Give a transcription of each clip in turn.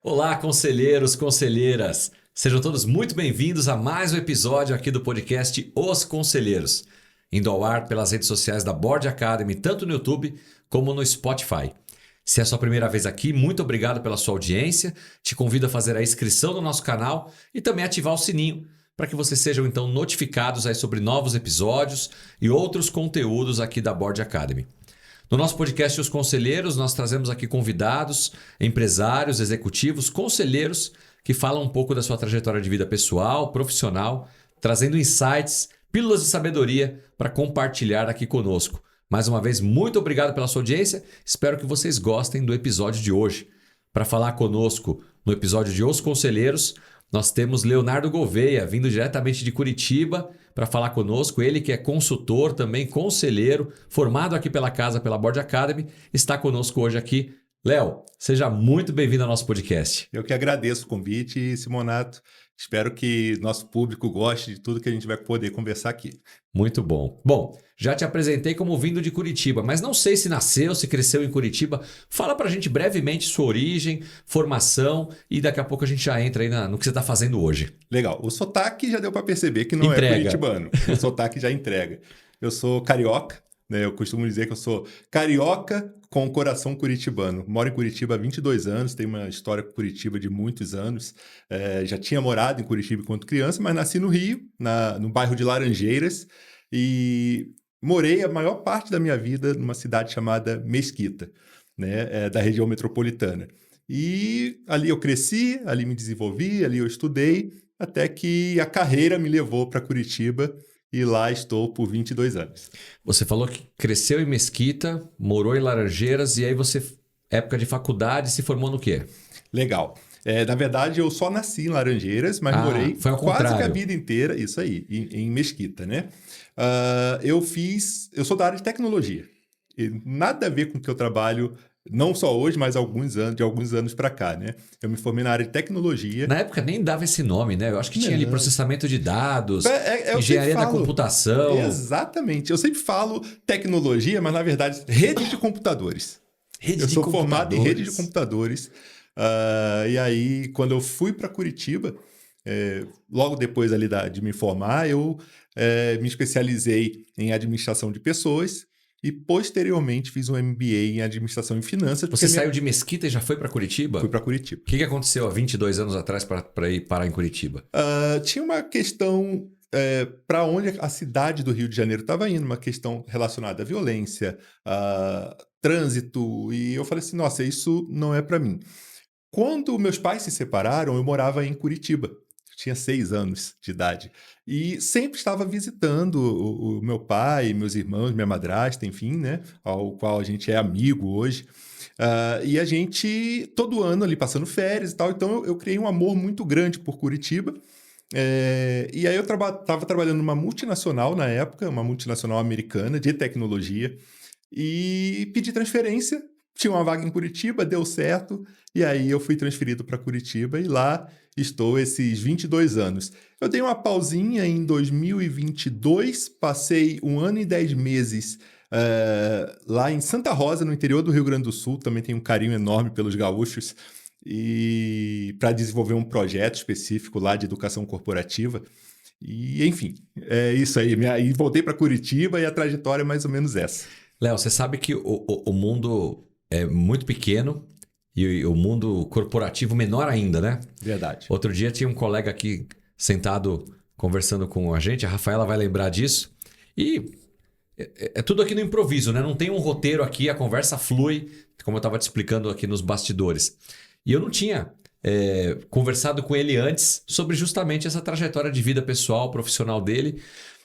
Olá, conselheiros, conselheiras! Sejam todos muito bem-vindos a mais um episódio aqui do podcast Os Conselheiros, indo ao ar pelas redes sociais da Board Academy, tanto no YouTube como no Spotify. Se é a sua primeira vez aqui, muito obrigado pela sua audiência. Te convido a fazer a inscrição no nosso canal e também ativar o sininho para que vocês sejam então notificados aí sobre novos episódios e outros conteúdos aqui da Board Academy. No nosso podcast Os Conselheiros, nós trazemos aqui convidados, empresários, executivos, conselheiros que falam um pouco da sua trajetória de vida pessoal, profissional, trazendo insights, pílulas de sabedoria para compartilhar aqui conosco. Mais uma vez, muito obrigado pela sua audiência. Espero que vocês gostem do episódio de hoje. Para falar conosco no episódio de Os Conselheiros, nós temos Leonardo Gouveia, vindo diretamente de Curitiba, para falar conosco. Ele que é consultor, também conselheiro, formado aqui pela casa, pela Board Academy, está conosco hoje aqui. Léo, seja muito bem-vindo ao nosso podcast. Eu que agradeço o convite, Simonato. Espero que nosso público goste de tudo que a gente vai poder conversar aqui. Muito bom. Bom, já te apresentei como vindo de Curitiba, mas não sei se nasceu, se cresceu em Curitiba. Fala pra gente brevemente sua origem, formação e daqui a pouco a gente já entra aí no que você está fazendo hoje. Legal. O sotaque já deu para perceber que não Entrega. É curitibano. O sotaque já entrega. Eu sou carioca, né? Eu costumo dizer que eu sou carioca com coração curitibano. Moro em Curitiba há 22 anos, tenho uma história com Curitiba de muitos anos. Já tinha morado em Curitiba enquanto criança, mas nasci no Rio, no bairro de Laranjeiras, e morei a maior parte da minha vida numa cidade chamada Mesquita, né? Da região metropolitana. E ali eu cresci, ali me desenvolvi, ali eu estudei, até que a carreira me levou para Curitiba, e lá estou por 22 anos. Você falou que cresceu em Mesquita, morou em Laranjeiras e aí você, época de faculdade, se formou no quê? Legal. Na verdade, eu só nasci em Laranjeiras, mas morei foi ao quase contrário. que a vida inteira, isso aí, em Mesquita, né? Eu sou da área de tecnologia. E nada a ver com o que eu trabalho, não só hoje, mas de alguns anos para cá, né? Eu me formei na área de tecnologia. Na época nem dava esse nome, né? Eu acho que tinha ali processamento de dados, engenharia da computação. Exatamente. Eu sempre falo tecnologia, mas na verdade, rede de computadores. Eu sou formado em rede de computadores. E aí, quando eu fui para Curitiba, logo depois ali de me formar, eu me especializei em administração de pessoas. E, posteriormente, fiz um MBA em Administração e Finanças. Você saiu de Mesquita e já foi para Curitiba? Fui para Curitiba. O que aconteceu há 22 anos atrás para ir parar em Curitiba? Tinha uma questão para onde a cidade do Rio de Janeiro estava indo, uma questão relacionada à violência, trânsito, e eu falei assim, nossa, isso não é para mim. Quando meus pais se separaram, eu morava em Curitiba. Tinha 6 anos de idade. E sempre estava visitando o meu pai, meus irmãos, minha madrasta, enfim, né? Ao qual a gente é amigo hoje. E a gente, todo ano ali, passando férias e tal. Então, eu criei um amor muito grande por Curitiba. E aí eu estava trabalhando numa multinacional na época, uma multinacional americana de tecnologia. E pedi transferência. Tinha uma vaga em Curitiba, deu certo. E aí eu fui transferido para Curitiba e lá estou esses 22 anos. Eu dei uma pausinha em 2022, passei 1 ano e 10 meses lá em Santa Rosa, no interior do Rio Grande do Sul. Também tenho um carinho enorme pelos gaúchos. E para desenvolver um projeto específico lá de educação corporativa. E enfim, é isso aí. E voltei para Curitiba e a trajetória é mais ou menos essa. Léo, você sabe que o mundo é muito pequeno e o mundo corporativo menor ainda, né? Verdade. Outro dia tinha um colega aqui sentado conversando com a gente, a Rafaela vai lembrar disso, e é tudo aqui no improviso, né? Não tem um roteiro aqui, a conversa flui, como eu estava te explicando aqui nos bastidores. E eu não tinha conversado com ele antes sobre justamente essa trajetória de vida pessoal, profissional dele.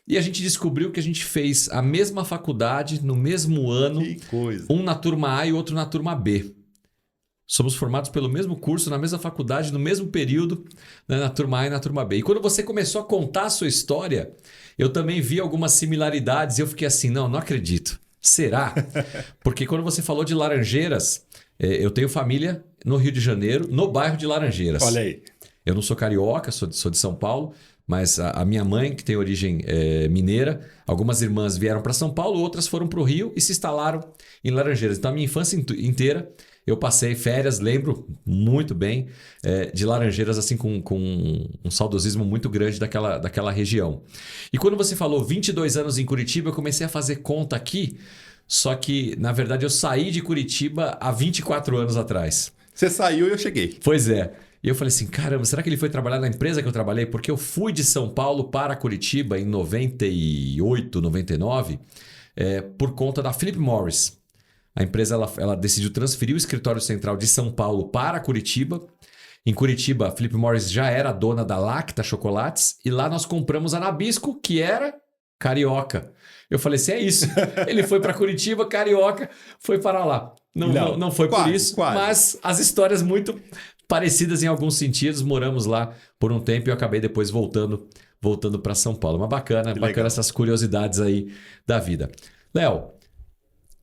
E a gente descobriu que a gente fez a mesma faculdade no mesmo ano. Que coisa. Um na turma A e outro na turma B. Somos formados pelo mesmo curso, na mesma faculdade, no mesmo período, né, na turma A e na turma B. E quando você começou a contar a sua história, eu também vi algumas similaridades e eu fiquei assim, não acredito. Será? Porque quando você falou de Laranjeiras, eu tenho família no Rio de Janeiro, no bairro de Laranjeiras. Olha aí. Eu não sou carioca, sou de São Paulo, mas a minha mãe, que tem origem mineira, algumas irmãs vieram para São Paulo, outras foram para o Rio e se instalaram em Laranjeiras. Então, a minha infância inteira Eu passei férias, lembro muito bem, de Laranjeiras, assim, com um saudosismo muito grande daquela região. E quando você falou 22 anos em Curitiba, eu comecei a fazer conta aqui, só que, na verdade, eu saí de Curitiba há 24 anos atrás. Você saiu e eu cheguei. Pois é. E eu falei assim, caramba, será que ele foi trabalhar na empresa que eu trabalhei? Porque eu fui de São Paulo para Curitiba em 98, 99, por conta da Philip Morris. A empresa ela decidiu transferir o escritório central de São Paulo para Curitiba. Em Curitiba, a Philip Morris já era dona da Lacta Chocolates e lá nós compramos a Nabisco, que era carioca. Eu falei assim, é isso. Ele foi para Curitiba, carioca, foi para lá. Não foi quase, por isso, quase. mas as histórias muito parecidas em alguns sentidos. Moramos lá por um tempo e eu acabei depois voltando para São Paulo. Mas bacana essas curiosidades aí da vida. Léo,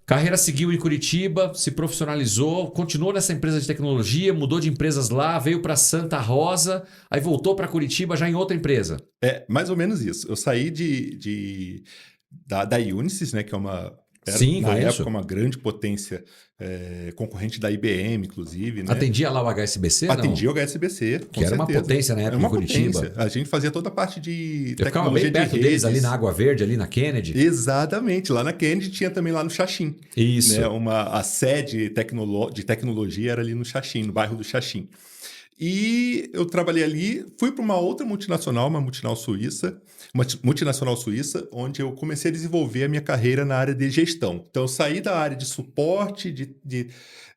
carreira seguiu em Curitiba, se profissionalizou, continuou nessa empresa de tecnologia, mudou de empresas lá, veio para Santa Rosa, aí voltou para Curitiba já em outra empresa. É, mais ou menos isso. Eu saí da Unisys, né, que era, Sim, na conheço. época, uma grande potência, concorrente da IBM, inclusive. Né? Atendia lá o HSBC, não? Atendia o HSBC, com Que era uma certeza. potência na época Era uma em Curitiba. potência. A gente fazia toda a parte de Eu ficava tecnologia bem perto de deles, redes. ali na Água Verde, ali na Kennedy. Exatamente. Lá na Kennedy tinha também lá no Xaxim. Isso. Né? A sede de tecnologia era ali no Xaxim, no bairro do Xaxim. E eu trabalhei ali, fui para uma outra multinacional, uma multinacional suíça, onde eu comecei a desenvolver a minha carreira na área de gestão. Então, eu saí da área de suporte, de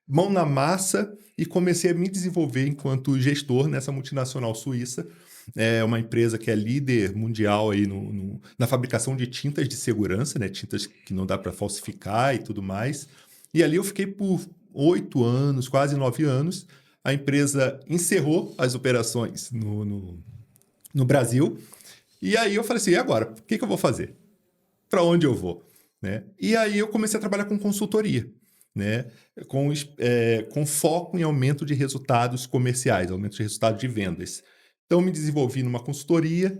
mão na massa, e comecei a me desenvolver enquanto gestor nessa multinacional suíça. É uma empresa que é líder mundial aí na fabricação de tintas de segurança, né? Tintas que não dá para falsificar e tudo mais. E ali eu fiquei por 8 anos, quase 9 anos. A empresa encerrou as operações no Brasil. E aí eu falei assim, e agora? O que eu vou fazer? Para onde eu vou? Né? E aí eu comecei a trabalhar com consultoria, né? Com foco em aumento de resultados comerciais, aumento de resultados de vendas. Então, me desenvolvi numa consultoria.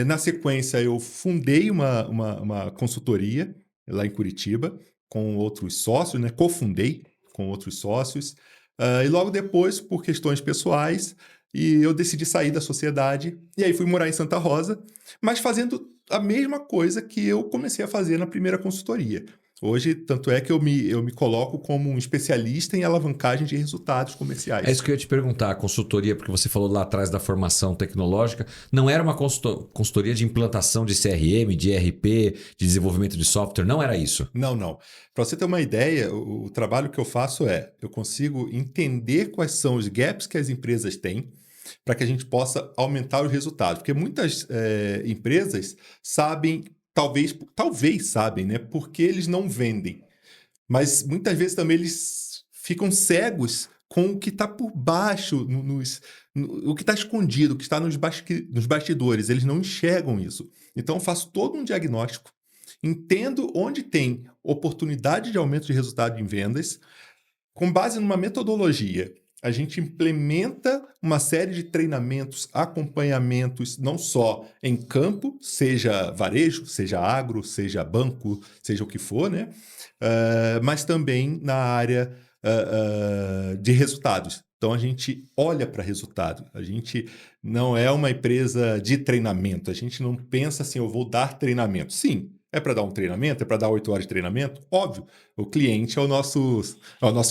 Na sequência, eu fundei uma consultoria lá em Curitiba com outros sócios, né? Cofundei com outros sócios. E logo depois, por questões pessoais, eu decidi sair da sociedade e aí fui morar em Santa Rosa, mas fazendo a mesma coisa que eu comecei a fazer na primeira consultoria. Hoje, tanto é que eu me coloco como um especialista em alavancagem de resultados comerciais. É isso que eu ia te perguntar, a consultoria, porque você falou lá atrás da formação tecnológica, não era uma consultoria de implantação de CRM, de ERP, de desenvolvimento de software, não era isso? Não. Para você ter uma ideia, o trabalho que eu faço eu consigo entender quais são os gaps que as empresas têm para que a gente possa aumentar os resultados. Porque muitas empresas sabem, talvez sabem, né? Porque eles não vendem. Mas muitas vezes também eles ficam cegos com o que está por baixo, o que está escondido, o que está nos bastidores. Eles não enxergam isso. Então, eu faço todo um diagnóstico, entendo onde tem oportunidade de aumento de resultado em vendas, com base numa metodologia. A gente implementa uma série de treinamentos, acompanhamentos, não só em campo, seja varejo, seja agro, seja banco, seja o que for, né? Mas também na área de resultados. Então, a gente olha para resultado. A gente não é uma empresa de treinamento. A gente não pensa assim, eu vou dar treinamento. Sim, é para dar um treinamento? É para dar 8 horas de treinamento? Óbvio, o cliente é o nosso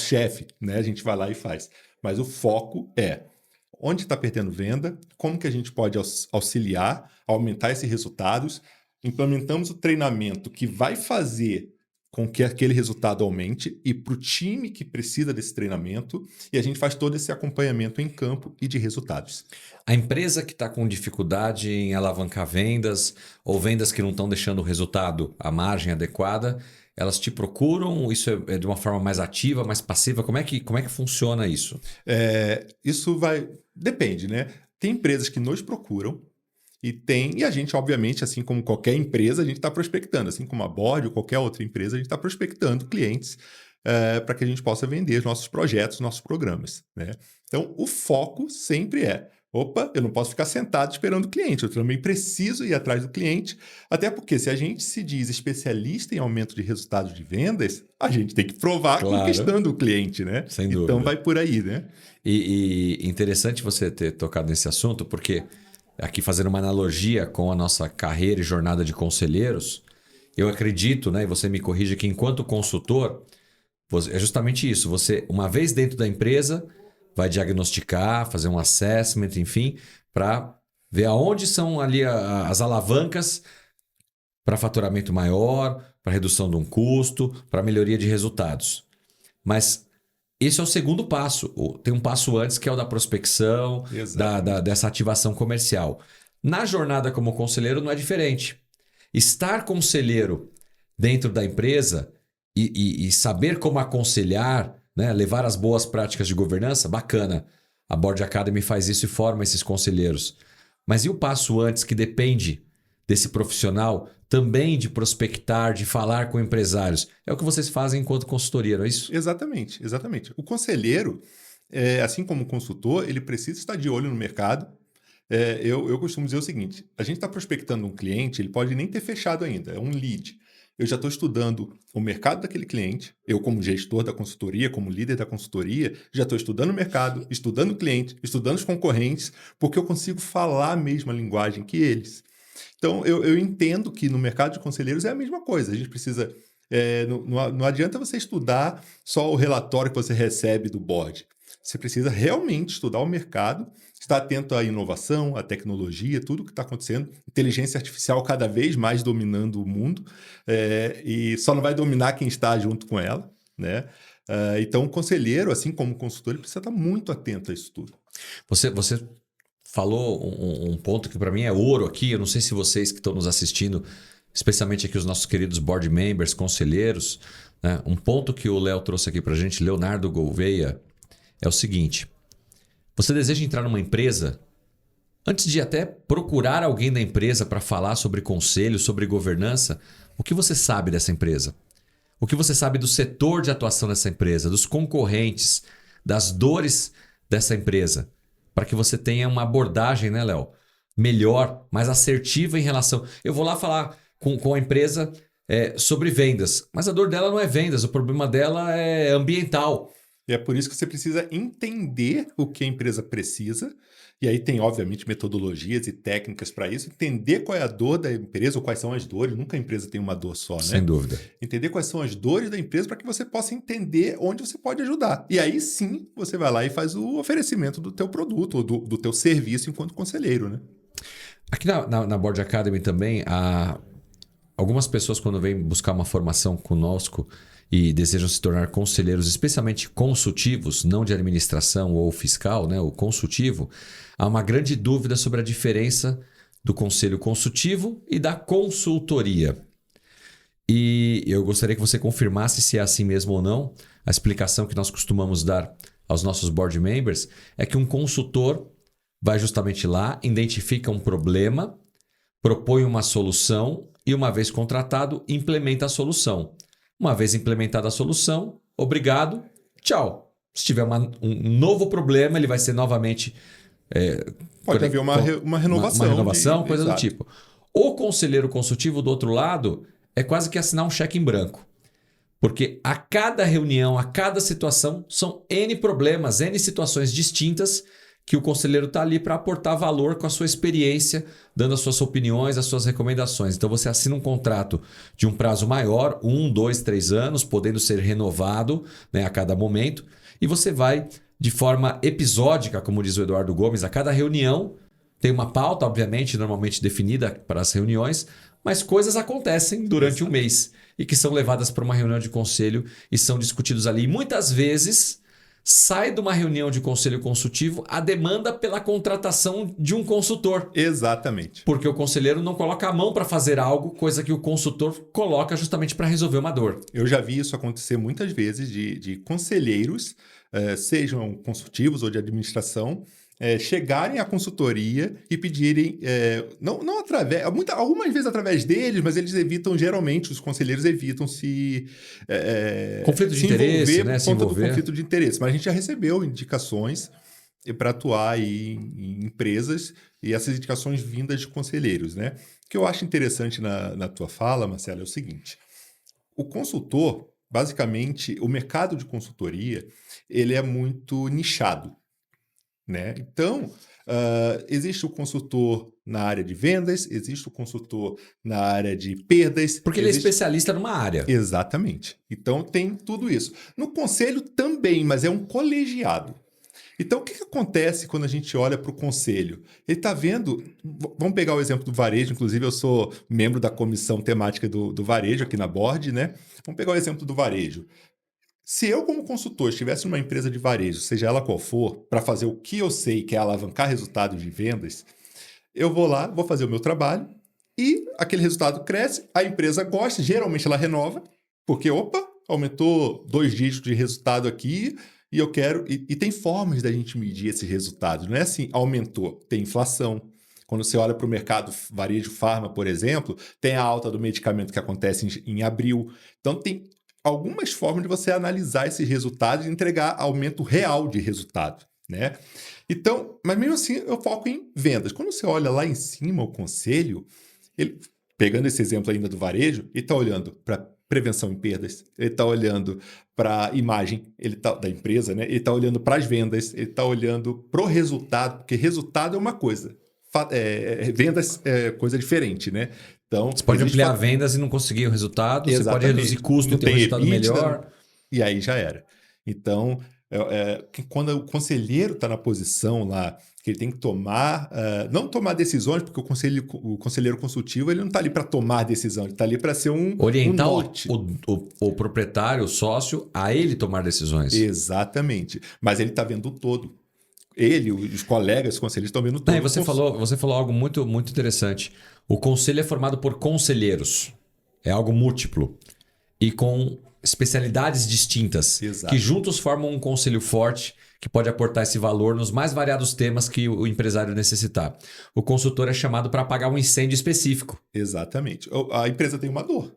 chefe, né? A gente vai lá e faz. Mas o foco é onde está perdendo venda, como que a gente pode auxiliar, aumentar esses resultados. Implementamos o treinamento que vai fazer com que aquele resultado aumente e para o time que precisa desse treinamento, e a gente faz todo esse acompanhamento em campo e de resultados. A empresa que está com dificuldade em alavancar vendas ou vendas que não estão deixando o resultado, a margem adequada, elas te procuram? Isso é de uma forma mais ativa, mais passiva? Como é que funciona isso? Isso depende, né? Tem empresas que nos procuram, e a gente, obviamente, assim como qualquer empresa, a gente está prospectando, assim como a Bord ou qualquer outra empresa, a gente está prospectando clientes para que a gente possa vender os nossos projetos, nossos programas, né? Então, o foco sempre Opa, eu não posso ficar sentado esperando o cliente, eu também preciso ir atrás do cliente, até porque se a gente se diz especialista em aumento de resultados de vendas, a gente tem que provar Claro, conquistando o cliente, né? sem Então dúvida. vai por aí, né? E interessante você ter tocado nesse assunto, porque aqui fazendo uma analogia com a nossa carreira e jornada de conselheiros, eu acredito, né, e você me corrige, que enquanto consultor, é justamente isso. Você, uma vez dentro da empresa, vai diagnosticar, fazer um assessment, enfim, para ver aonde são ali as alavancas para faturamento maior, para redução de um custo, para melhoria de resultados. Mas esse é o segundo passo. Tem um passo antes que é o da prospecção, Exatamente. dessa ativação comercial. Na jornada como conselheiro não é diferente. Estar conselheiro dentro da empresa e saber como aconselhar, né, levar as boas práticas de governança, bacana. A Board Academy faz isso e forma esses conselheiros. Mas e o passo antes que depende desse profissional também de prospectar, de falar com empresários? É o que vocês fazem enquanto consultoria, não é isso? Exatamente, exatamente. O conselheiro, assim como o consultor, ele precisa estar de olho no mercado. Eu costumo dizer o seguinte: a gente está prospectando um cliente, ele pode nem ter fechado ainda, é um lead. Eu já estou estudando o mercado daquele cliente, eu, como gestor da consultoria, como líder da consultoria, já estou estudando o mercado, estudando o cliente, estudando os concorrentes, porque eu consigo falar a mesma linguagem que eles. Então, eu entendo que no mercado de conselheiros é a mesma coisa. A gente precisa. Não adianta você estudar só o relatório que você recebe do board. Você precisa realmente estudar o mercado, estar atento à inovação, à tecnologia, tudo o que está acontecendo. Inteligência artificial cada vez mais dominando o mundo, e só não vai dominar quem está junto com ela, né? Então, o conselheiro, assim como o consultor, ele precisa estar muito atento a isso tudo. Você falou um ponto que para mim é ouro aqui. Eu não sei se vocês que estão nos assistindo, especialmente aqui os nossos queridos board members, conselheiros, né? Um ponto que o Léo trouxe aqui para a gente, Leonardo Gouveia, é o seguinte: você deseja entrar numa empresa, antes de até procurar alguém da empresa para falar sobre conselho, sobre governança, o que você sabe dessa empresa? O que você sabe do setor de atuação dessa empresa, dos concorrentes, das dores dessa empresa? Para que você tenha uma abordagem, né, Léo? Melhor, mais assertiva em relação. Eu vou lá falar com a empresa sobre vendas, mas a dor dela não é vendas, o problema dela é ambiental. E é por isso que você precisa entender o que a empresa precisa, e aí tem, obviamente, metodologias e técnicas para isso, entender qual é a dor da empresa, ou quais são as dores, nunca a empresa tem uma dor só, Sem né? dúvida. Entender quais são as dores da empresa para que você possa entender onde você pode ajudar. E aí sim, você vai lá e faz o oferecimento do teu produto, ou do teu serviço enquanto conselheiro, né? Aqui na Board Academy também, algumas pessoas, quando vêm buscar uma formação conosco e desejam se tornar conselheiros, especialmente consultivos, não de administração ou fiscal, né, o consultivo, há uma grande dúvida sobre a diferença do conselho consultivo e da consultoria. E eu gostaria que você confirmasse se é assim mesmo ou não. A explicação que nós costumamos dar aos nossos board members é que um consultor vai justamente lá, identifica um problema, propõe uma solução e, uma vez contratado, implementa a solução. Uma vez implementada a solução, obrigado, tchau. Se tiver um novo problema, ele vai ser novamente Pode haver uma renovação. uma renovação, coisa do Exato. tipo. O conselheiro consultivo, do outro lado, é quase que assinar um cheque em branco. Porque a cada reunião, a cada situação, são N problemas, N situações distintas que o conselheiro está ali para aportar valor com a sua experiência, dando as suas opiniões, as suas recomendações. Então você assina um contrato de um prazo maior, 1, 2, 3 anos, podendo ser renovado, né, a cada momento, e você vai de forma episódica, como diz o Eduardo Gomes, a cada reunião tem uma pauta, obviamente, normalmente definida para as reuniões, mas coisas acontecem durante um mês e que são levadas para uma reunião de conselho e são discutidos ali. E muitas vezes sai de uma reunião de conselho consultivo a demanda pela contratação de um consultor. Exatamente. Porque o conselheiro não coloca a mão para fazer algo, coisa que o consultor coloca justamente para resolver uma dor. Eu já vi isso acontecer muitas vezes de conselheiros, sejam consultivos ou de administração, chegarem à consultoria e pedirem, não através, algumas vezes através deles, mas eles evitam, geralmente, os conselheiros evitam Conflito de se interesse, envolver né? por Se conta do envolver. conflito de interesse. Mas a gente já recebeu indicações para atuar aí em empresas e essas indicações vindas de conselheiros, né? O que eu acho interessante na tua fala, Marcelo, é o seguinte: o consultor, basicamente, o mercado de consultoria, ele é muito nichado, né? Então, existe o consultor na área de vendas, existe o consultor na área de perdas, Porque ele é especialista numa área. Exatamente. Então, tem tudo isso. No conselho também, mas é um colegiado. Então, o que acontece quando a gente olha para o conselho? Ele está vendo. Vamos pegar o exemplo do varejo, inclusive eu sou membro da comissão temática do varejo aqui na Board, né? Vamos pegar o exemplo do varejo. Se eu, como consultor, estivesse numa empresa de varejo, seja ela qual for, para fazer o que eu sei, que é alavancar resultados de vendas, eu vou lá, vou fazer o meu trabalho e aquele resultado cresce, a empresa gosta, geralmente ela renova, porque, opa, aumentou 2 dígitos de resultado aqui e eu quero. E tem formas da gente medir esses resultados, não é assim, aumentou, tem inflação. Quando você olha para o mercado varejo farma, por exemplo, tem a alta do medicamento que acontece em abril. Então, tem algumas formas de você analisar esses resultados e entregar aumento real de resultado, né? Então, mas mesmo assim, eu foco em vendas. Quando você olha lá em cima o conselho, ele, pegando esse exemplo ainda do varejo, ele está olhando para prevenção em perdas, ele está olhando para a imagem da empresa, né? Ele está olhando para as vendas, ele está olhando para o resultado, porque resultado é uma coisa, vendas é coisa diferente, né? Então, Você pode ampliar vendas e não conseguir o resultado, você pode reduzir exatamente. custo e Não ter um tem resultado EBITDA, melhor. e aí já era. Então, quando o conselheiro está na posição lá, que ele tem que tomar, não tomar decisões, porque o conselheiro consultivo ele não está ali para tomar decisão, ele está ali para ser um Orientar norte. o proprietário, o sócio, a ele tomar decisões. Exatamente. Mas ele está vendo o todo. Ele, os colegas conselheiros estão vendo o Não, e todo. você falou algo muito, muito interessante. O conselho é formado por conselheiros. É algo múltiplo. E com especialidades distintas, que Exato. juntos formam um conselho forte que pode aportar esse valor nos mais variados temas que o empresário necessitar. O consultor é chamado para apagar um incêndio específico. Exatamente. A empresa tem uma dor.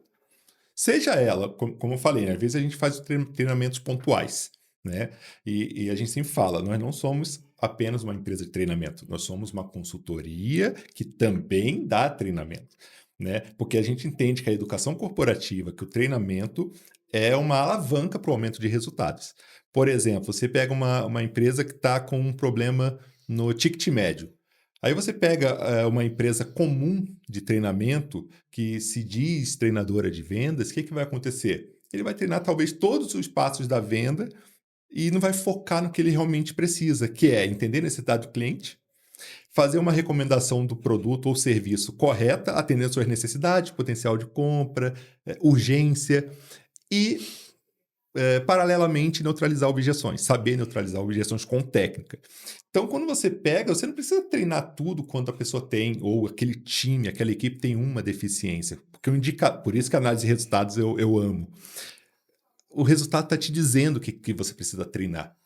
Seja ela, como eu falei, né? Às vezes a gente faz treinamentos pontuais, né? E a gente sempre fala, nós não somos apenas uma empresa de treinamento, nós somos uma consultoria que também dá treinamento, né? Porque a gente entende que a educação corporativa, que o treinamento é uma alavanca para o aumento de resultados. Por exemplo, você pega uma empresa que está com um problema no ticket médio. Aí você pega uma empresa comum de treinamento que se diz treinadora de vendas, o que vai acontecer? Ele vai treinar talvez todos os passos da venda e não vai focar no que ele realmente precisa, que é entender a necessidade do cliente, fazer uma recomendação do produto ou serviço correta, atendendo suas necessidades, potencial de compra, urgência e paralelamente neutralizar objeções, saber neutralizar objeções com técnica. Então, quando você pega, você não precisa treinar tudo quando a pessoa tem, ou aquele time, aquela equipe tem uma deficiência. Por isso que a análise de resultados eu amo. O resultado está te dizendo o que você precisa treinar.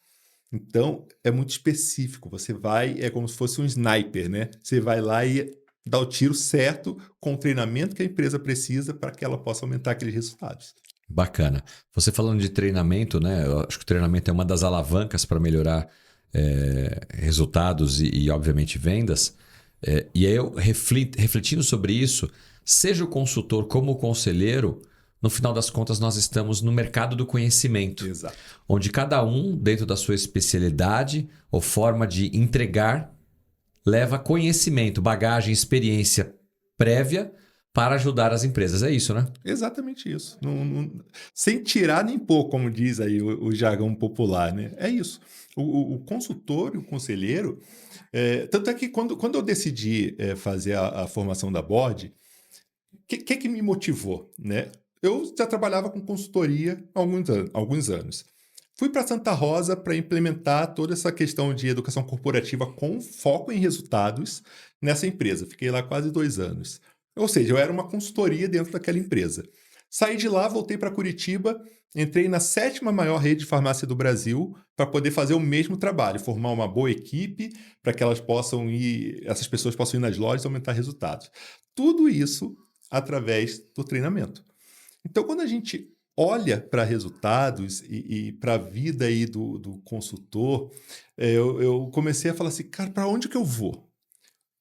Então, é muito específico. Você vai, é como se fosse um sniper, né? Você vai lá e dá o tiro certo com o treinamento que a empresa precisa para que ela possa aumentar aqueles resultados. Bacana. Você falando de treinamento, né? Eu acho que o treinamento é uma das alavancas para melhorar resultados e, obviamente, vendas. E aí eu refletindo sobre isso, seja o consultor como o conselheiro, no final das contas nós estamos no mercado do conhecimento. Exato. Onde cada um, dentro da sua especialidade ou forma de entregar, leva conhecimento, bagagem, experiência prévia para ajudar as empresas. É isso, né? Exatamente isso. Sem tirar nem pôr, como diz aí o jargão popular, né? É isso. O consultor e o conselheiro... tanto é que quando eu decidi fazer a formação da Board, o que me motivou, né? Eu já trabalhava com consultoria há alguns anos. Fui para Santa Rosa para implementar toda essa questão de educação corporativa com foco em resultados nessa empresa. Fiquei lá quase 2 anos. Ou seja, eu era uma consultoria dentro daquela empresa. Saí de lá, voltei para Curitiba, entrei na 7ª maior rede de farmácia do Brasil para poder fazer o mesmo trabalho, formar uma boa equipe para que essas pessoas possam ir nas lojas e aumentar resultados. Tudo isso através do treinamento. Então, quando a gente olha para resultados e para a vida aí do consultor, eu comecei a falar assim, cara, para onde que eu vou?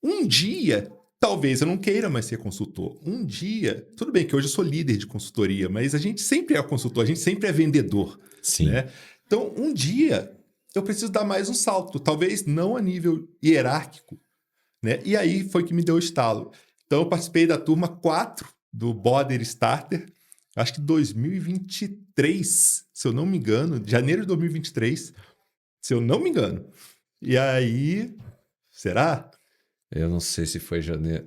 Um dia, talvez eu não queira mais ser consultor. Um dia, tudo bem que hoje eu sou líder de consultoria, mas a gente sempre é consultor, a gente sempre é vendedor, Sim. né? Então, um dia eu preciso dar mais um salto, talvez não a nível hierárquico, né? E aí foi que me deu o estalo. Então, eu participei da turma 4 do Border Starter, acho que 2023, se eu não me engano, janeiro de 2023, se eu não me engano. E aí, será? Eu não sei se foi janeiro.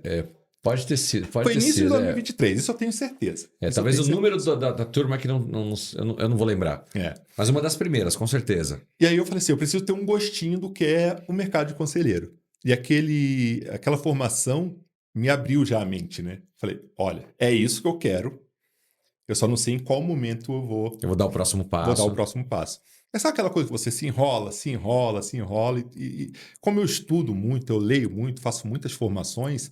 Pode ter sido, pode Foi ter início de sido. 2023, isso eu tenho certeza. Isso eu Talvez tenho o número certeza. da turma que eu não vou lembrar. É. Mas uma das primeiras, com certeza. E aí eu falei assim, eu preciso ter um gostinho do que é o mercado de conselheiro. E aquela formação me abriu já a mente, né? Falei, olha, é isso que eu quero. Eu só não sei em qual momento eu Eu vou dar o próximo vou dar o passo. próximo passo. É só aquela coisa que você se enrola, se enrola, se enrola. E como eu estudo muito, eu leio muito, faço muitas formações,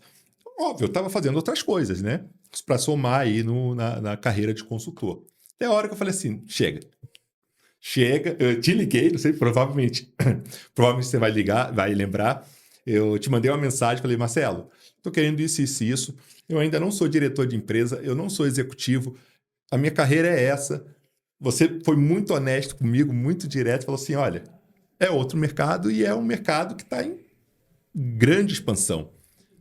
óbvio, eu estava fazendo outras coisas, né? Para somar aí na carreira de consultor. Até a hora que eu falei assim, chega. Chega, eu te liguei, não sei, provavelmente você vai ligar, vai lembrar. Eu te mandei uma mensagem, falei, Marcelo, estou querendo isso. Eu ainda não sou diretor de empresa, eu não sou executivo, a minha carreira é essa. Você foi muito honesto comigo, muito direto, falou assim: olha, é outro mercado e é um mercado que está em grande expansão.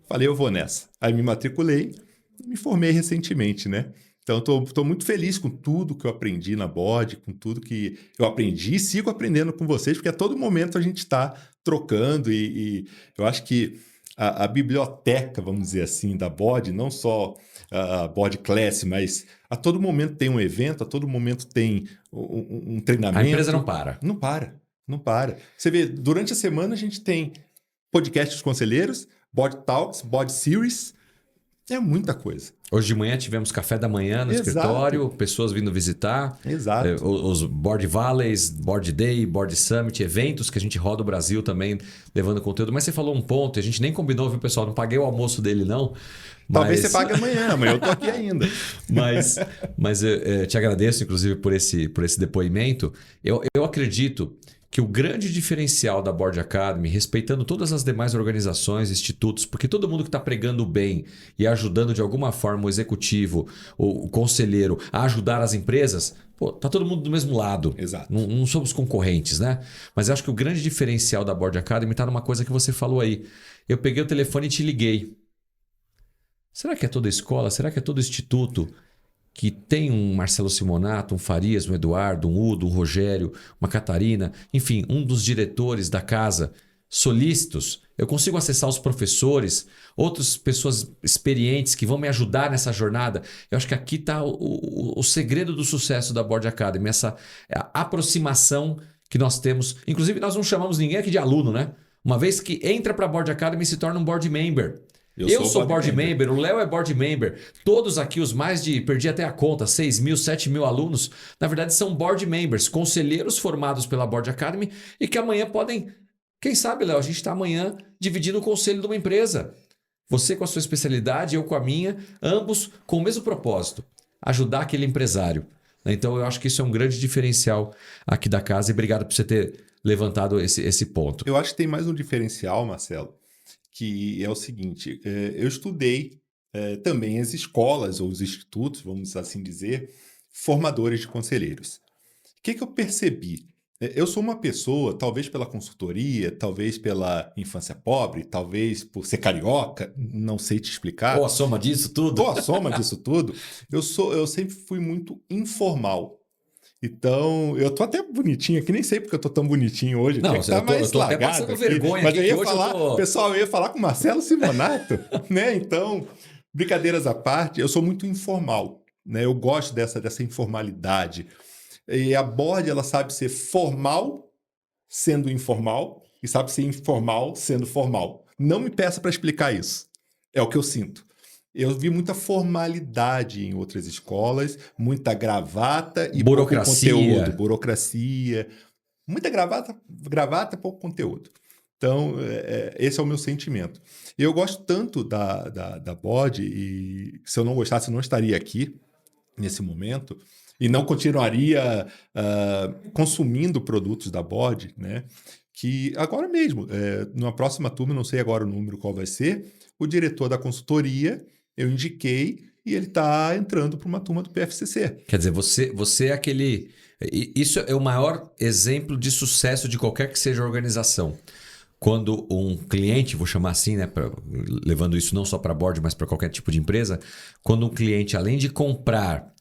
Falei, eu vou nessa. Aí me matriculei e me formei recentemente, né? Então, estou muito feliz com tudo que eu aprendi na Bord, com tudo que eu aprendi e sigo aprendendo com vocês, porque a todo momento a gente está trocando e eu acho que a biblioteca, vamos dizer assim, da Bord, não só a Bord Class, mas a todo momento tem um evento, a todo momento tem um A empresa não treinamento. para. Não para, não para. Você vê, durante a semana a gente tem podcast dos conselheiros, Bord Talks, Bord Series, é muita coisa. Hoje de manhã tivemos café da manhã no Exato, escritório, pessoas vindo visitar, exato. os Board Valleys, Board Day, Board Summit, eventos que a gente roda o Brasil também levando conteúdo. Mas você falou um ponto, a gente nem combinou, viu, pessoal? Não paguei o almoço dele, não. Talvez você Mas, pague amanhã eu tô aqui ainda. mas eu te agradeço, inclusive, por esse depoimento. Eu acredito que o grande diferencial da Board Academy, respeitando todas as demais organizações, institutos, porque todo mundo que está pregando o bem e ajudando de alguma forma o executivo, o conselheiro a ajudar as empresas, pô, tá todo mundo do mesmo lado. Exato. Não somos concorrentes, né? Mas eu acho que o grande diferencial da Board Academy está numa coisa que você falou aí. Eu peguei o telefone e te liguei. Será que é toda escola? Será que é todo instituto que tem um Marcelo Simonato, um Farias, um Eduardo, um Udo, um Rogério, uma Catarina, enfim, um dos diretores da casa solícitos? Eu consigo acessar os professores, outras pessoas experientes que vão me ajudar nessa jornada. Eu acho que aqui está o segredo do sucesso da Board Academy, essa aproximação que nós temos. Inclusive, nós não chamamos ninguém aqui de aluno, né? Uma vez que entra para a Board Academy, se torna um board member. Eu sou board member, o Léo é board member. Todos aqui, os mais de, perdi até a conta, 6 mil, 7 mil alunos, na verdade são board members, conselheiros formados pela Board Academy e que amanhã podem, quem sabe, Léo, a gente está amanhã dividindo o conselho de uma empresa. Você com a sua especialidade, eu com a minha, ambos com o mesmo propósito, ajudar aquele empresário. Então eu acho que isso é um grande diferencial aqui da casa e obrigado por você ter levantado esse ponto. Eu acho que tem mais um diferencial, Marcelo, que é o seguinte, eu estudei também as escolas ou os institutos, vamos assim dizer, formadores de conselheiros. O que eu percebi? Eu sou uma pessoa, talvez pela consultoria, talvez pela infância pobre, talvez por ser carioca, não sei te explicar. Ou a soma disso tudo? Ou a soma disso tudo, eu sempre fui muito informal. Então, eu tô até bonitinho aqui, nem sei porque eu tô tão bonitinho hoje. Não, Tinha que estar mais eu tô até largado passando aqui. vergonha Mas aqui, eu que ia hoje falar, eu tô... pessoal, eu ia falar com o Marcelo Simonato, né? Então, brincadeiras à parte, eu sou muito informal, né? Eu gosto dessa informalidade. E a Board, ela sabe ser formal sendo informal e sabe ser informal sendo formal. Não me peça para explicar isso. É o que eu sinto. Eu vi muita formalidade em outras escolas, muita gravata e pouco conteúdo, burocracia. Muita gravata, pouco conteúdo. Então, esse é o meu sentimento. Eu gosto tanto da Bode, e se eu não gostasse, eu não estaria aqui nesse momento. e não continuaria consumindo produtos da Board, né? Que agora mesmo, numa próxima turma, não sei agora o número qual vai ser, o diretor da consultoria, eu indiquei, e ele está entrando para uma turma do PFCC. Quer dizer, você é aquele... Isso é o maior exemplo de sucesso de qualquer que seja a organização. Quando um cliente, vou chamar assim, né, levando isso não só para a Board, mas para qualquer tipo de empresa, quando um cliente, além de comprar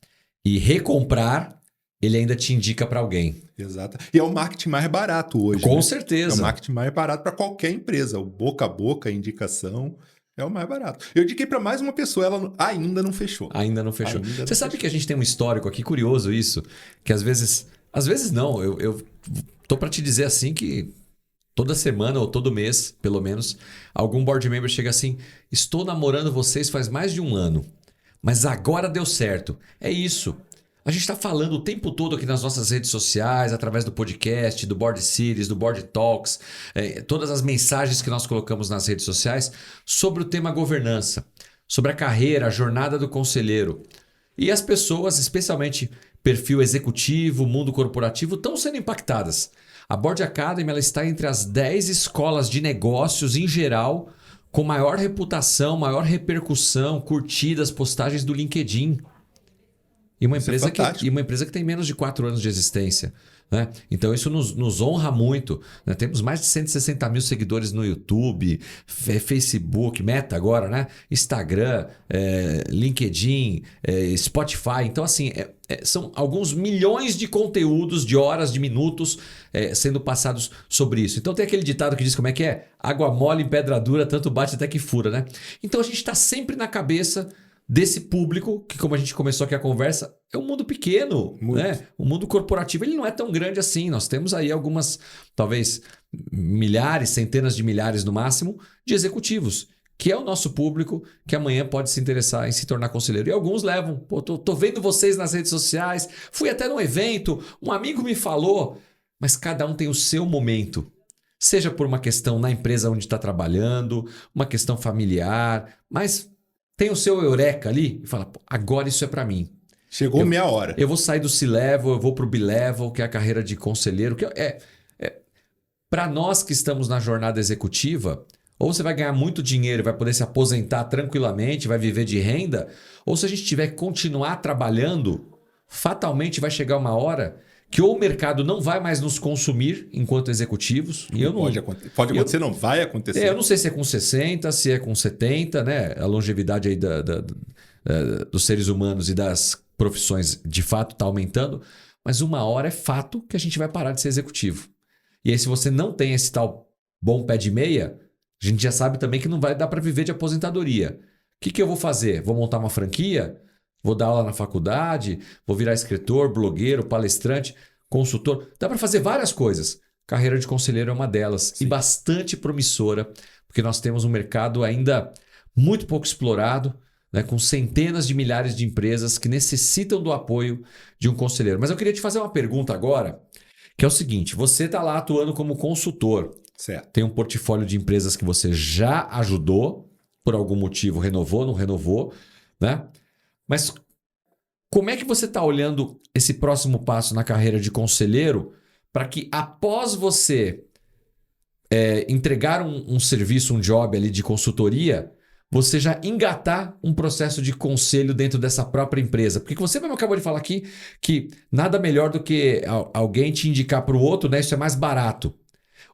e recomprar, ele ainda te indica para alguém. Exato. E é o marketing mais barato hoje. Com né? certeza. É o marketing mais barato para qualquer empresa. O boca a boca, a indicação, é o mais barato. Eu indiquei para mais uma pessoa, ela ainda não fechou. Ainda não fechou. Você sabe que a gente tem um histórico aqui, curioso isso, que às vezes não, eu tô para te dizer assim que toda semana ou todo mês, pelo menos, algum board member chega assim, estou namorando vocês faz mais de um ano, mas agora deu certo. É isso. A gente está falando o tempo todo aqui nas nossas redes sociais, através do podcast, do Board Series, do Board Talks, todas as mensagens que nós colocamos nas redes sociais sobre o tema governança, sobre a carreira, a jornada do conselheiro. E as pessoas, especialmente perfil executivo, mundo corporativo, estão sendo impactadas. A Board Academy ela está entre as 10 escolas de negócios em geral com maior reputação, maior repercussão, curtidas, postagens do LinkedIn. E uma empresa que tem menos de 4 anos de existência. Né? Então isso nos honra muito. Né? Temos mais de 160 mil seguidores no YouTube, Facebook, Meta agora, né? Instagram, LinkedIn, Spotify. Então assim, são alguns milhões de conteúdos, de horas, de minutos sendo passados sobre isso. Então tem aquele ditado que diz como é que é? Água mole em pedra dura, tanto bate até que fura. Né? Então a gente está sempre na cabeça desse público, que como a gente começou aqui a conversa, é um mundo pequeno, né? O mundo corporativo ele não é tão grande assim. Nós temos aí algumas, talvez milhares, centenas de milhares no máximo, de executivos, que é o nosso público que amanhã pode se interessar em se tornar conselheiro. E alguns levam, pô, tô vendo vocês nas redes sociais, fui até num evento, um amigo me falou, mas cada um tem o seu momento. Seja por uma questão na empresa onde está trabalhando, uma questão familiar, mas tem o seu eureka ali e fala, agora isso é para mim. Chegou meia hora. Eu vou sair do C-Level, eu vou para o B-Level, que é a carreira de conselheiro. Que para nós que estamos na jornada executiva, ou você vai ganhar muito dinheiro e vai poder se aposentar tranquilamente, vai viver de renda, ou se a gente tiver que continuar trabalhando, fatalmente vai chegar uma hora que ou o mercado não vai mais nos consumir enquanto executivos. E eu não, pode acontecer, não vai acontecer. Eu não sei se é com 60, se é com 70, né? A longevidade aí dos seres humanos e das profissões de fato está aumentando, mas uma hora é fato que a gente vai parar de ser executivo. E aí se você não tem esse tal bom pé de meia, a gente já sabe também que não vai dar para viver de aposentadoria. O que eu vou fazer? Vou montar uma franquia? Vou dar aula na faculdade, vou virar escritor, blogueiro, palestrante, consultor. Dá para fazer várias coisas. Carreira de conselheiro é uma delas. Sim. E bastante promissora, porque nós temos um mercado ainda muito pouco explorado, né, com centenas de milhares de empresas que necessitam do apoio de um conselheiro. Mas eu queria te fazer uma pergunta agora, que é o seguinte. Você está lá atuando como consultor. Certo. Tem um portfólio de empresas que você já ajudou, por algum motivo renovou, não renovou, né? Mas como é que você está olhando esse próximo passo na carreira de conselheiro para que após você entregar um serviço, um job ali de consultoria, você já engatar um processo de conselho dentro dessa própria empresa? Porque você mesmo acabou de falar aqui que nada melhor do que alguém te indicar para o outro, né? Isso é mais barato.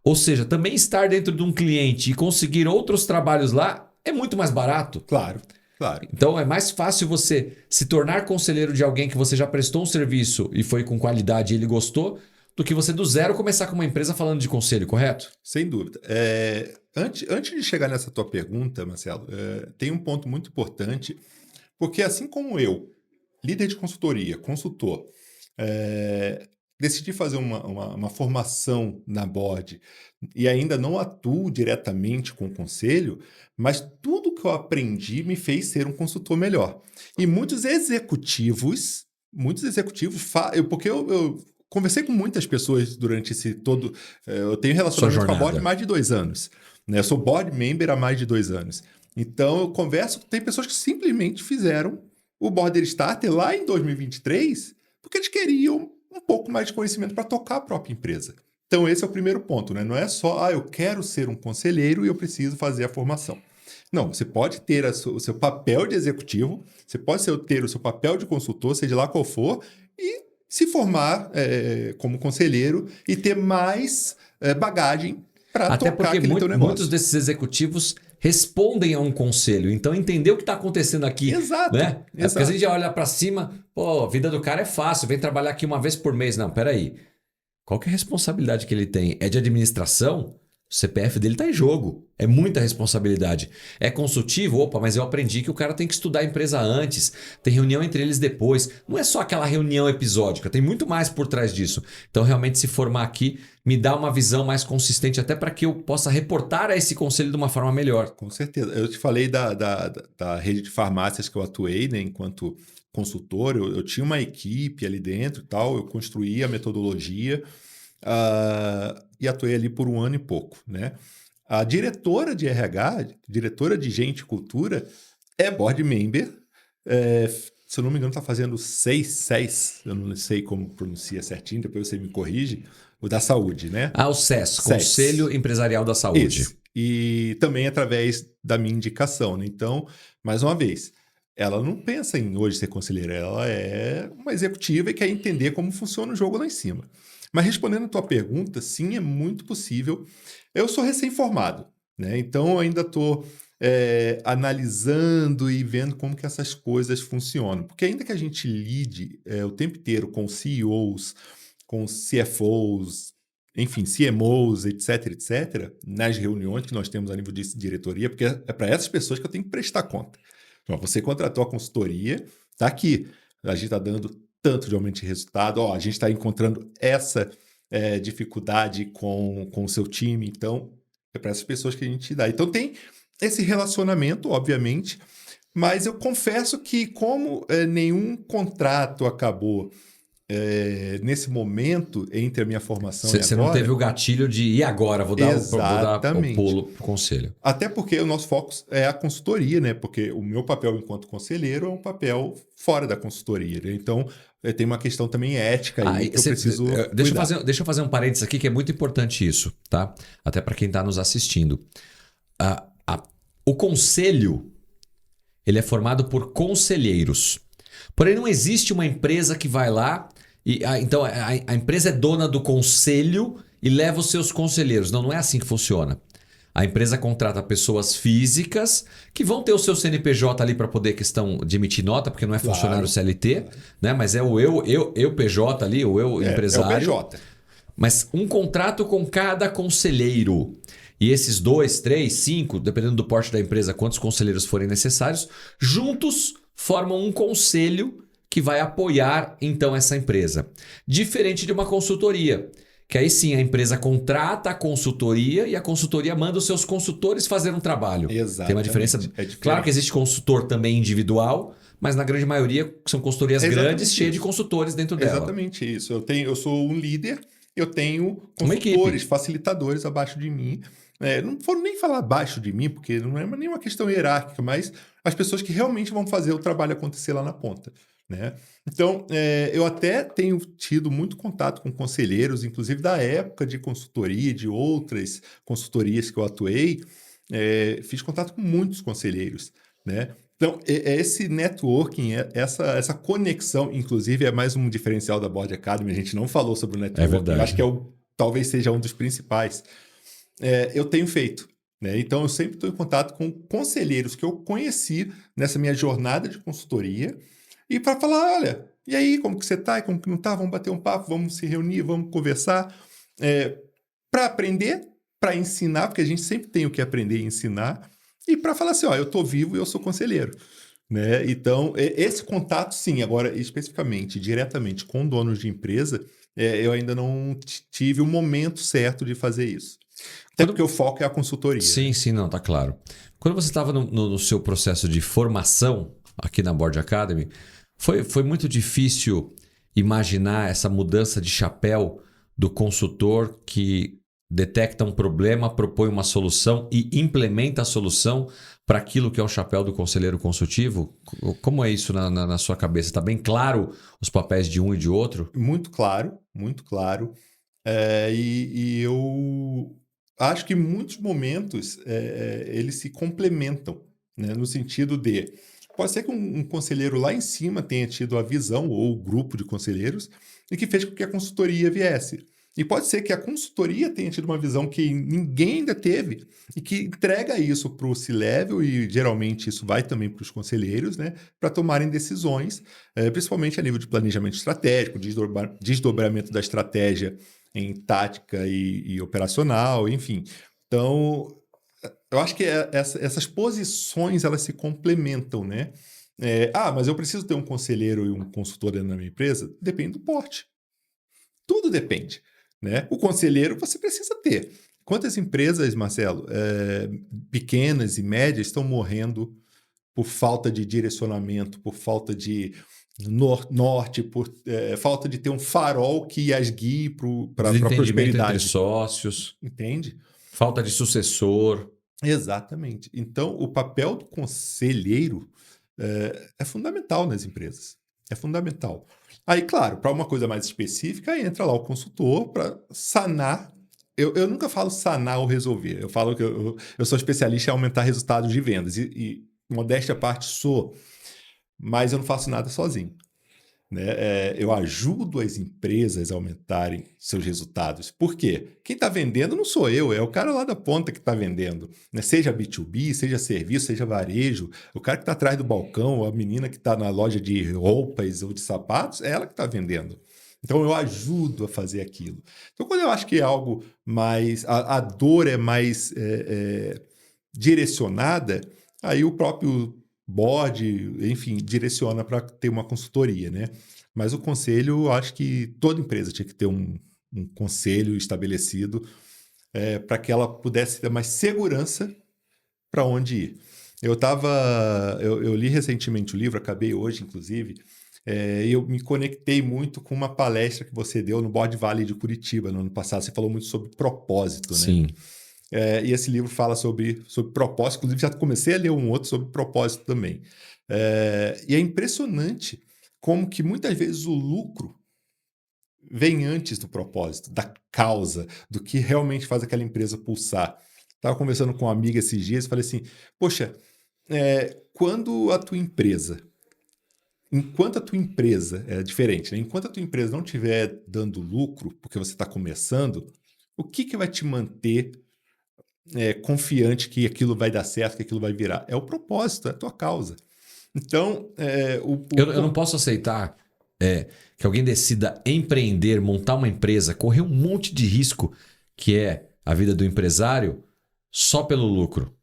Ou seja, também estar dentro de um cliente e conseguir outros trabalhos lá é muito mais barato. Claro. Claro. Então é mais fácil você se tornar conselheiro de alguém que você já prestou um serviço e foi com qualidade e ele gostou, do que você do zero começar com uma empresa falando de conselho, correto? Sem dúvida. Antes de chegar nessa tua pergunta, Marcelo, tem um ponto muito importante, porque assim como eu, líder de consultoria, consultor, decidi fazer uma formação na Board e ainda não atuo diretamente com o conselho, mas tudo que eu aprendi me fez ser um consultor melhor. E muitos executivos, porque eu conversei com muitas pessoas durante esse todo... Eu tenho relacionamento com a Board há mais de 2 anos. Né? Eu sou Board Member há mais de 2 anos. Então eu converso, tem pessoas que simplesmente fizeram o Board Starter lá em 2023... porque eles queriam um pouco mais de conhecimento para tocar a própria empresa. Então, esse é o primeiro ponto, né? Não é só, eu quero ser um conselheiro e eu preciso fazer a formação. Não, você pode ter o seu papel de executivo, você pode ter o seu papel de consultor, seja lá qual for, e se formar como conselheiro e ter mais bagagem para Até tocar porque aquele teu negócio. muitos desses executivos respondem a um conselho. Então, entender o que está acontecendo aqui. Exato. Né? É porque a gente olha para cima, a vida do cara é fácil, vem trabalhar aqui uma vez por mês. Não, peraí. Qual que é a responsabilidade que ele tem? É de administração? O CPF dele está em jogo. É muita responsabilidade. É consultivo? Opa, mas eu aprendi que o cara tem que estudar a empresa antes. Tem reunião entre eles depois. Não é só aquela reunião episódica. Tem muito mais por trás disso. Então, realmente, se formar aqui me dá uma visão mais consistente até para que eu possa reportar a esse conselho de uma forma melhor. Com certeza. Eu te falei da rede de farmácias que eu atuei, né, enquanto consultor. Eu tinha uma equipe ali dentro e tal. Eu construí a metodologia. E atuei ali por 1 ano e pouco, né? A diretora de RH, diretora de Gente e Cultura, é board member. Se eu não me engano, está fazendo 6, eu não sei como pronuncia certinho, depois você me corrige, o da saúde, né? O CES, Conselho Empresarial da Saúde. Isso. E também através da minha indicação, né? Então, mais uma vez, ela não pensa em hoje ser conselheira, ela é uma executiva e quer entender como funciona o jogo lá em cima. Mas respondendo a tua pergunta, sim, é muito possível. Eu sou recém-formado, né? Então eu ainda estou analisando e vendo como que essas coisas funcionam. Porque ainda que a gente lide o tempo inteiro com CEOs, com CFOs, enfim, CMOs, etc., nas reuniões que nós temos a nível de diretoria, porque é para essas pessoas que eu tenho que prestar conta. Então, você contratou a consultoria, está aqui. A gente está dando tanto de aumento de resultado, a gente está encontrando essa dificuldade com o seu time, então é para essas pessoas que a gente dá. Então tem esse relacionamento, obviamente, mas eu confesso que como nenhum contrato acabou nesse momento entre a minha formação e agora... Você não teve o gatilho de e agora? Vou dar o pulo para o conselho. Até porque o nosso foco é a consultoria, né? Porque o meu papel enquanto conselheiro é um papel fora da consultoria, né? Então, tem uma questão também ética aí que eu preciso Deixa eu fazer um parênteses aqui que é muito importante isso, tá? Até para quem está nos assistindo. O conselho, ele é formado por conselheiros. Porém, não existe uma empresa que vai lá e então a empresa é dona do conselho e leva os seus conselheiros. Não é assim que funciona. A empresa contrata pessoas físicas que vão ter o seu CNPJ ali para poder questão de emitir nota, porque não é funcionário CLT, né? Mas é o eu PJ ali, o eu empresário. É o PJ. Mas um contrato com cada conselheiro. E esses 2, 3, 5, dependendo do porte da empresa, quantos conselheiros forem necessários, juntos formam um conselho que vai apoiar, então, essa empresa. Diferente de uma consultoria, que aí sim a empresa contrata a consultoria e a consultoria manda os seus consultores fazer um trabalho. Exatamente. Tem uma diferença. Claro que existe consultor também individual, mas na grande maioria são consultorias grandes, cheias de consultores dentro dela. Exatamente isso. Eu sou um líder, eu tenho consultores, facilitadores abaixo de mim. Não vou nem falar abaixo de mim, porque não é nenhuma questão hierárquica, mas as pessoas que realmente vão fazer o trabalho acontecer lá na ponta, né? Então, eu até tenho tido muito contato com conselheiros, inclusive da época de consultoria, de outras consultorias que eu atuei, fiz contato com muitos conselheiros, né? Então, esse networking, essa conexão, inclusive é mais um diferencial da Board Academy, a gente não falou sobre o networking, é verdade. Acho que talvez seja um dos principais. Eu tenho feito, né? Então eu sempre estou em contato com conselheiros que eu conheci nessa minha jornada de consultoria e para falar, olha, e aí, como que você está e como que não está? Vamos bater um papo, vamos se reunir, vamos conversar para aprender, para ensinar, porque a gente sempre tem o que aprender e ensinar, e para falar assim, eu estou vivo e eu sou conselheiro, né? Então, esse contato, sim, agora especificamente, diretamente com donos de empresa, eu ainda não tive o momento certo de fazer isso. Até porque o foco é a consultoria. Sim, não, tá claro. Quando você estava no seu processo de formação aqui na Board Academy, foi muito difícil imaginar essa mudança de chapéu do consultor que detecta um problema, propõe uma solução e implementa a solução para aquilo que é o chapéu do conselheiro consultivo? Como é isso na sua cabeça? Está bem claro os papéis de um e de outro? Muito claro, muito claro. E eu acho que em muitos momentos eles se complementam, né? No sentido de, pode ser que um conselheiro lá em cima tenha tido a visão, ou o grupo de conselheiros, e que fez com que a consultoria viesse. E pode ser que a consultoria tenha tido uma visão que ninguém ainda teve, e que entrega isso para o C-Level, e geralmente isso vai também para os conselheiros, né? Para tomarem decisões, principalmente a nível de planejamento estratégico, desdobramento da estratégia em tática e operacional, enfim. Então, eu acho que essas posições elas se complementam, né? Mas eu preciso ter um conselheiro e um consultor dentro da minha empresa? Depende do porte. Tudo depende, né? O conselheiro você precisa ter. Quantas empresas, Marcelo, pequenas e médias estão morrendo por falta de direcionamento, por falta de norte, por falta de ter um farol que as guie para a Desentendimento entre prosperidade. sócios, Entende? falta de sucessor. Exatamente. Então, o papel do conselheiro é fundamental nas empresas. É fundamental. Aí, claro, para uma coisa mais específica, entra lá o consultor para sanar. Eu nunca falo sanar ou resolver. Eu falo que eu sou especialista em aumentar resultados de vendas. E modéstia à parte, sou. Mas eu não faço nada sozinho, né? Eu ajudo as empresas a aumentarem seus resultados. Por quê? Quem está vendendo não sou eu, é o cara lá da ponta que está vendendo, né? Seja B2B, seja serviço, seja varejo, o cara que está atrás do balcão, a menina que está na loja de roupas ou de sapatos, é ela que está vendendo. Então eu ajudo a fazer aquilo. Então quando eu acho que é algo mais... A dor é mais direcionada, aí o próprio board, enfim, direciona para ter uma consultoria, né? Mas o conselho, eu acho que toda empresa tinha que ter um conselho estabelecido para que ela pudesse ter mais segurança para onde ir. Eu li recentemente o livro, acabei hoje, inclusive, e eu me conectei muito com uma palestra que você deu no Board Valley de Curitiba no ano passado. Você falou muito sobre propósito, né? Sim. E esse livro fala sobre propósito. Inclusive, já comecei a ler um outro sobre propósito também. E é impressionante como que muitas vezes o lucro vem antes do propósito, da causa, do que realmente faz aquela empresa pulsar. Estava conversando com uma amiga esses dias e falei assim, poxa, quando a tua empresa... Enquanto a tua empresa é diferente, né? Enquanto a tua empresa não estiver dando lucro, porque você está começando, o que vai te manter confiante que aquilo vai dar certo, que aquilo vai virar? É o propósito, é a tua causa. Então, Eu não posso aceitar que alguém decida empreender, montar uma empresa, correr um monte de risco, que é a vida do empresário, só pelo lucro.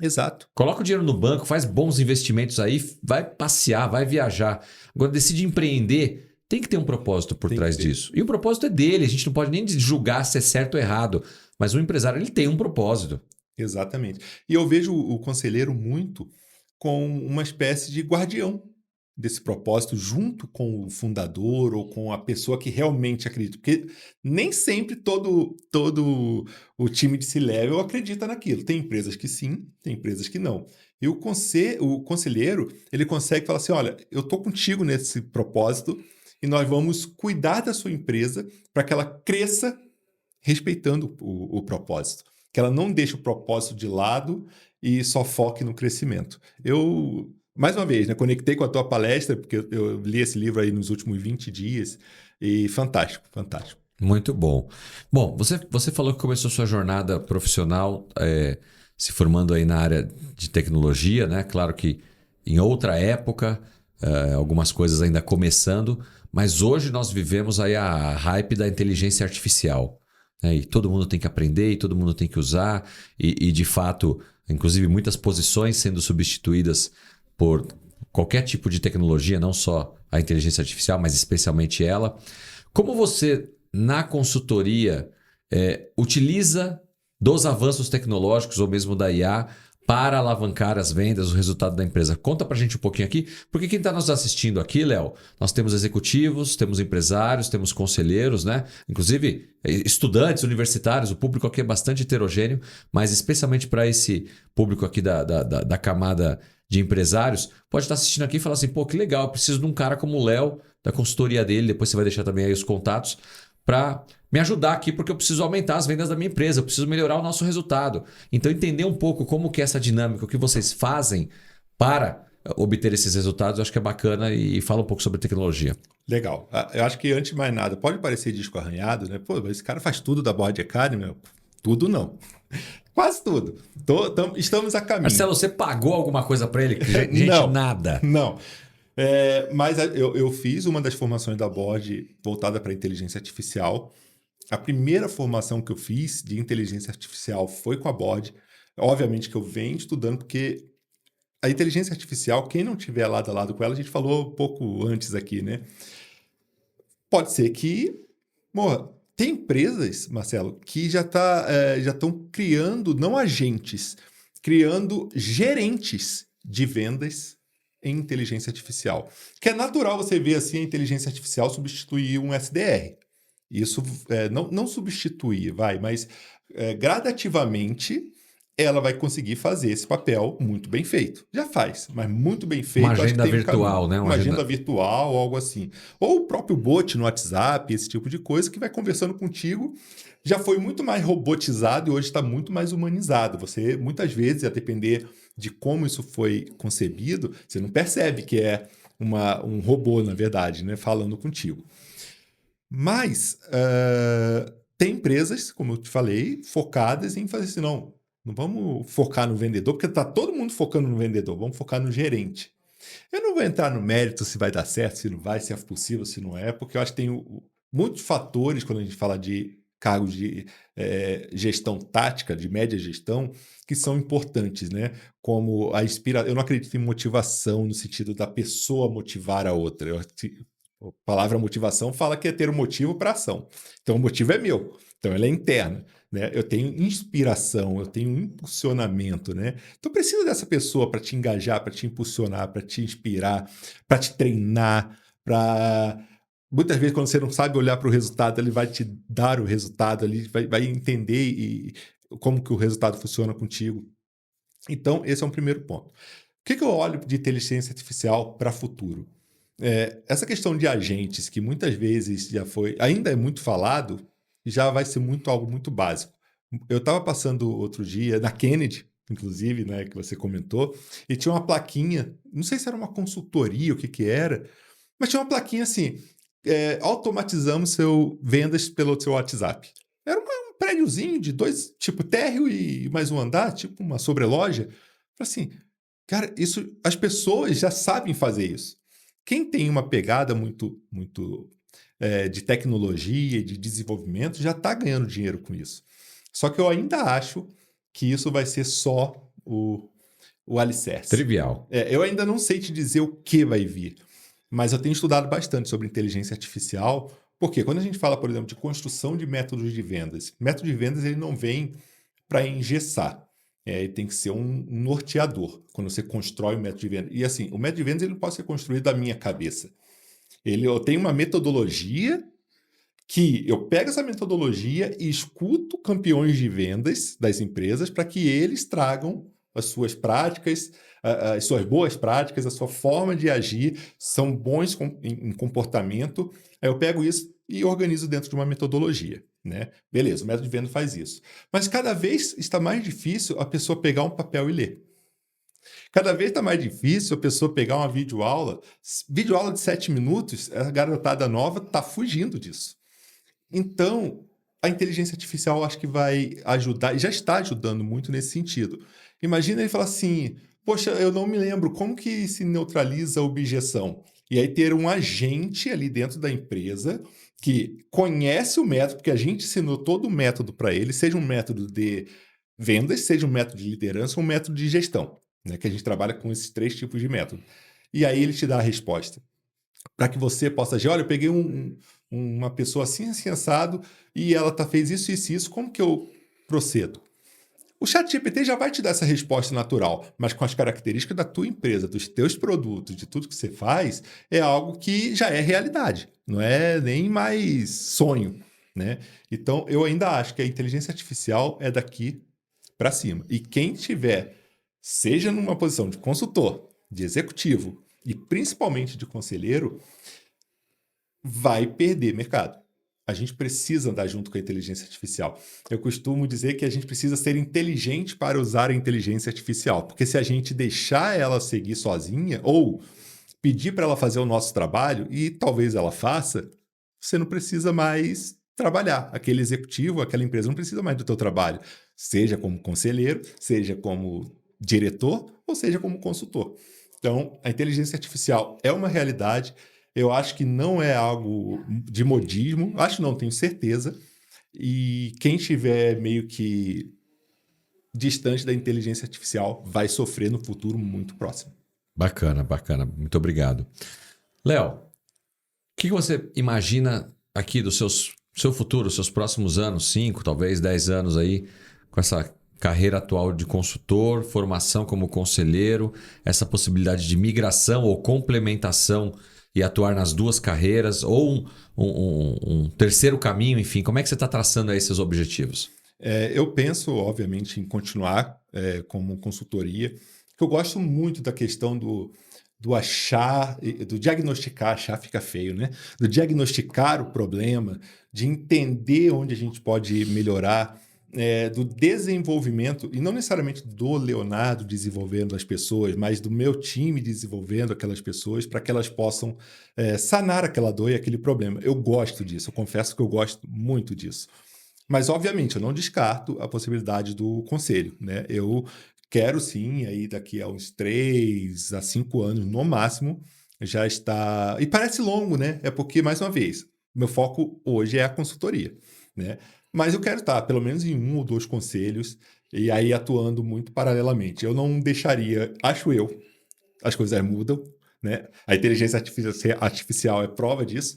Exato. Coloca o dinheiro no banco, faz bons investimentos aí, vai passear, vai viajar. Agora, decide empreender, tem que ter um propósito por trás disso. E o propósito é dele, a gente não pode nem julgar se é certo ou errado. Mas o empresário, ele tem um propósito. Exatamente. E eu vejo o conselheiro muito com uma espécie de guardião desse propósito, junto com o fundador ou com a pessoa que realmente acredita. Porque nem sempre todo o time de C-Level acredita naquilo. Tem empresas que sim, tem empresas que não. E o conselheiro, ele consegue falar assim, olha, eu estou contigo nesse propósito e nós vamos cuidar da sua empresa para que ela cresça respeitando o propósito. Que ela não deixe o propósito de lado e só foque no crescimento. Eu... Mais uma vez, né, conectei com a tua palestra, porque eu li esse livro aí nos últimos 20 dias e fantástico, fantástico. Muito bom. Bom, você falou que começou sua jornada profissional se formando aí na área de tecnologia, né? Claro que em outra época, algumas coisas ainda começando, mas hoje nós vivemos aí a hype da inteligência artificial. Né? E todo mundo tem que aprender, e todo mundo tem que usar, e de fato, inclusive muitas posições sendo substituídas por qualquer tipo de tecnologia, não só a inteligência artificial, mas especialmente ela. Como você, na consultoria, utiliza dos avanços tecnológicos ou mesmo da IA para alavancar as vendas, o resultado da empresa. Conta pra gente um pouquinho aqui, porque quem está nos assistindo aqui, Léo, nós temos executivos, temos empresários, temos conselheiros, né? Inclusive estudantes universitários, o público aqui é bastante heterogêneo, mas especialmente para esse público aqui da camada de empresários, pode estar assistindo aqui e falar assim, pô, que legal, eu preciso de um cara como o Léo, da consultoria dele, depois você vai deixar também aí os contatos, para me ajudar aqui, porque eu preciso aumentar as vendas da minha empresa, eu preciso melhorar o nosso resultado. Então, entender um pouco como que é essa dinâmica, o que vocês fazem para obter esses resultados, eu acho que é bacana e fala um pouco sobre tecnologia. Legal. Eu acho que, antes de mais nada, pode parecer disco arranhado, né? Pô, esse cara faz tudo da Board Academy, meu. Tudo não. Quase tudo. Estamos a caminho. Marcelo, você pagou alguma coisa para ele? Gente, não, nada. Não. Mas eu fiz uma das formações da Board voltada para inteligência artificial. A primeira formação que eu fiz de inteligência artificial foi com a Board. Obviamente que eu venho estudando, porque a inteligência artificial, quem não tiver lado a lado com ela, a gente falou um pouco antes aqui, né? Pode ser que morra. Tem empresas, Marcelo, que já estão criando, não agentes, criando gerentes de vendas em inteligência artificial. Que é natural você ver assim a inteligência artificial substituir um SDR. Isso não substituir, mas gradativamente ela vai conseguir fazer esse papel muito bem feito. Já faz, mas muito bem feito. Uma agenda virtual, né? Uma agenda virtual, algo assim. Ou o próprio bot no WhatsApp, esse tipo de coisa, que vai conversando contigo. Já foi muito mais robotizado e hoje está muito mais humanizado. Você, muitas vezes, a depender de como isso foi concebido, você não percebe que é um robô, na verdade, né, falando contigo. Mas tem empresas, como eu te falei, focadas em fazer assim, não vamos focar no vendedor, porque está todo mundo focando no vendedor, vamos focar no gerente. Eu não vou entrar no mérito se vai dar certo, se não vai, se é possível, se não é, porque eu acho que tem muitos fatores quando a gente fala de cargos de gestão tática, de média gestão, que são importantes, né? Como a inspiração. Eu não acredito em motivação no sentido da pessoa motivar a outra. A palavra motivação fala que é ter um motivo para ação. Então, o motivo é meu. Então, ela é interna. Né? Eu tenho inspiração, eu tenho impulsionamento. Né? Então, precisa dessa pessoa para te engajar, para te impulsionar, para te inspirar, para te treinar, para... Muitas vezes, quando você não sabe olhar para o resultado, ele vai te dar o resultado, ele vai entender como que o resultado funciona contigo. Então, esse é um primeiro ponto. O que eu olho de inteligência artificial para o futuro? Essa questão de agentes, que muitas vezes ainda é muito falado, já vai ser algo muito básico. Eu estava passando outro dia na Kennedy, inclusive, né, que você comentou, e tinha uma plaquinha, não sei se era uma consultoria, o que era, mas tinha uma plaquinha assim, automatizamos vendas pelo seu WhatsApp. Era um prédiozinho de 2, tipo térreo e mais um andar, tipo uma sobreloja. Assim, cara, as pessoas já sabem fazer isso. Quem tem uma pegada muito de tecnologia e de desenvolvimento já está ganhando dinheiro com isso. Só que eu ainda acho que isso vai ser só o alicerce. Trivial. Eu ainda não sei te dizer o que vai vir, mas eu tenho estudado bastante sobre inteligência artificial, porque quando a gente fala, por exemplo, de construção de métodos de vendas, método de vendas ele não vem para engessar. Ele tem que ser um norteador quando você constrói o método de vendas. E assim, o método de vendas ele não pode ser construído da minha cabeça. Eu tenho uma metodologia que eu pego essa metodologia e escuto campeões de vendas das empresas para que eles tragam as suas práticas, as suas boas práticas, a sua forma de agir, são bons em comportamento. Aí eu pego isso e organizo dentro de uma metodologia. Né? Beleza, o método de venda faz isso. Mas cada vez está mais difícil a pessoa pegar um papel e ler. Cada vez está mais difícil a pessoa pegar uma videoaula. Videoaula de 7 minutos, a garotada nova está fugindo disso. Então, a inteligência artificial eu acho que vai ajudar, e já está ajudando muito nesse sentido. Imagina ele falar assim, poxa, eu não me lembro como que se neutraliza a objeção. E aí ter um agente ali dentro da empresa que conhece o método, porque a gente ensinou todo o método para ele, seja um método de vendas, seja um método de liderança, um método de gestão, né? Que a gente trabalha com esses 3 tipos de método. E aí ele te dá a resposta. Para que você possa dizer, olha, eu peguei uma pessoa assim assado e ela fez isso, como que eu procedo? O ChatGPT já vai te dar essa resposta natural, mas com as características da tua empresa, dos teus produtos, de tudo que você faz, é algo que já é realidade, não é nem mais sonho, né? Então, eu ainda acho que a inteligência artificial é daqui para cima. E quem tiver, seja numa posição de consultor, de executivo e principalmente de conselheiro, vai perder mercado. A gente precisa andar junto com a inteligência artificial. Eu costumo dizer que a gente precisa ser inteligente para usar a inteligência artificial, porque se a gente deixar ela seguir sozinha ou pedir para ela fazer o nosso trabalho e talvez ela faça, você não precisa mais trabalhar. Aquele executivo, aquela empresa não precisa mais do teu trabalho, seja como conselheiro, seja como diretor ou seja como consultor. Então, a inteligência artificial é uma realidade. Eu acho que não é algo de modismo, acho não, tenho certeza. E quem estiver meio que distante da inteligência artificial vai sofrer no futuro muito próximo. Bacana, bacana. Muito obrigado. Léo, o que você imagina aqui do seu futuro, seus próximos anos, 5, talvez 10 anos aí, com essa carreira atual de consultor, formação como conselheiro, essa possibilidade de migração ou complementação e atuar nas duas carreiras, ou um terceiro caminho, enfim, como é que você está traçando aí seus objetivos? Eu penso, obviamente, em continuar como consultoria, porque eu gosto muito da questão do achar, do diagnosticar, achar fica feio, né? Do diagnosticar o problema, de entender onde a gente pode melhorar, do desenvolvimento, e não necessariamente do Leonardo desenvolvendo as pessoas, mas do meu time desenvolvendo aquelas pessoas para que elas possam sanar aquela dor e aquele problema. Eu gosto disso, eu confesso que eu gosto muito disso. Mas, obviamente, eu não descarto a possibilidade do conselho, né? Eu quero sim, aí daqui a uns 3 a 5 anos, no máximo, já está... E parece longo, né? É porque, mais uma vez, meu foco hoje é a consultoria, né? Mas eu quero estar, pelo menos, em 1 ou 2 conselhos, e aí atuando muito paralelamente. Eu não deixaria, acho eu, as coisas mudam, né? A inteligência artificial é prova disso,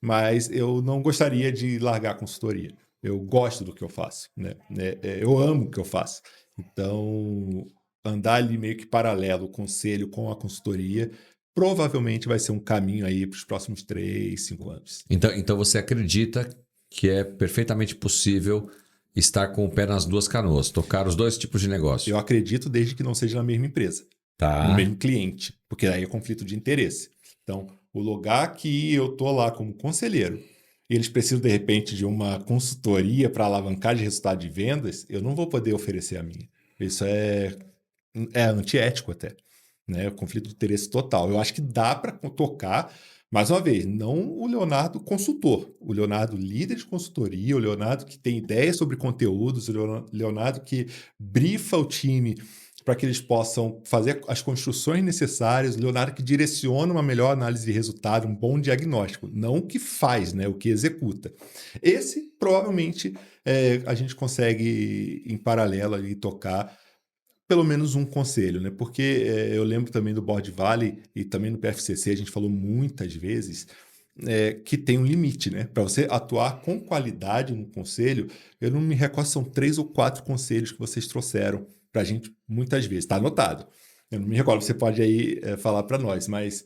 mas eu não gostaria de largar a consultoria. Eu gosto do que eu faço, né? Eu amo o que eu faço. Então, andar ali meio que paralelo, o conselho com a consultoria, provavelmente vai ser um caminho aí para os próximos 3, 5 anos. Então você acredita que é perfeitamente possível estar com o pé nas duas canoas, tocar os dois tipos de negócio? Eu acredito desde que não seja na mesma empresa, Tá. no mesmo cliente, porque aí é conflito de interesse. Então, o lugar que eu tô lá como conselheiro, e eles precisam, de repente, de uma consultoria para alavancar de resultado de vendas, eu não vou poder oferecer a minha. Isso é antiético até, né? O conflito de interesse total. Eu acho que dá para tocar, mais uma vez, não o Leonardo consultor, o Leonardo líder de consultoria, o Leonardo que tem ideias sobre conteúdos, o Leonardo que brifa o time para que eles possam fazer as construções necessárias, o Leonardo que direciona uma melhor análise de resultado, um bom diagnóstico, não o que faz, né, o que executa. Esse, provavelmente, a gente consegue, em paralelo, ali, tocar pelo menos um conselho, né? Porque eu lembro também do Board Valley e também no PFCC, a gente falou muitas vezes que tem um limite, né? Para você atuar com qualidade no conselho, eu não me recordo, são 3 ou 4 conselhos que vocês trouxeram para a gente muitas vezes. Está anotado. Eu não me recordo, você pode aí falar para nós, mas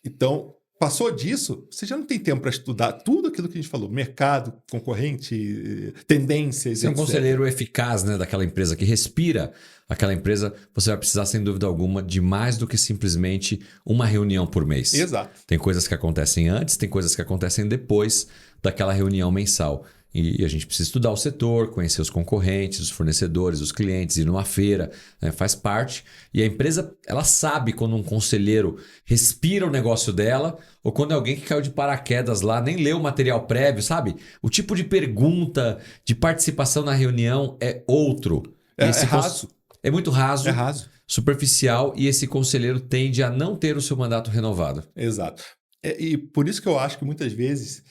então, passou disso, você já não tem tempo para estudar tudo aquilo que a gente falou, mercado, concorrente, tendências, Ser um etc. conselheiro eficaz, né, daquela empresa que respira aquela empresa, você vai precisar, sem dúvida alguma, de mais do que simplesmente uma reunião por mês. Exato. Tem coisas que acontecem antes, tem coisas que acontecem depois daquela reunião mensal. E a gente precisa estudar o setor, conhecer os concorrentes, os fornecedores, os clientes, ir numa feira, né? Faz parte. E a empresa, ela sabe quando um conselheiro respira o negócio dela ou quando é alguém que caiu de paraquedas lá, nem leu o material prévio, sabe? O tipo de pergunta, de participação na reunião é outro. É raso. É muito raso, É raso. superficial, e esse conselheiro tende a não ter o seu mandato renovado. Exato. E por isso que eu acho que muitas vezes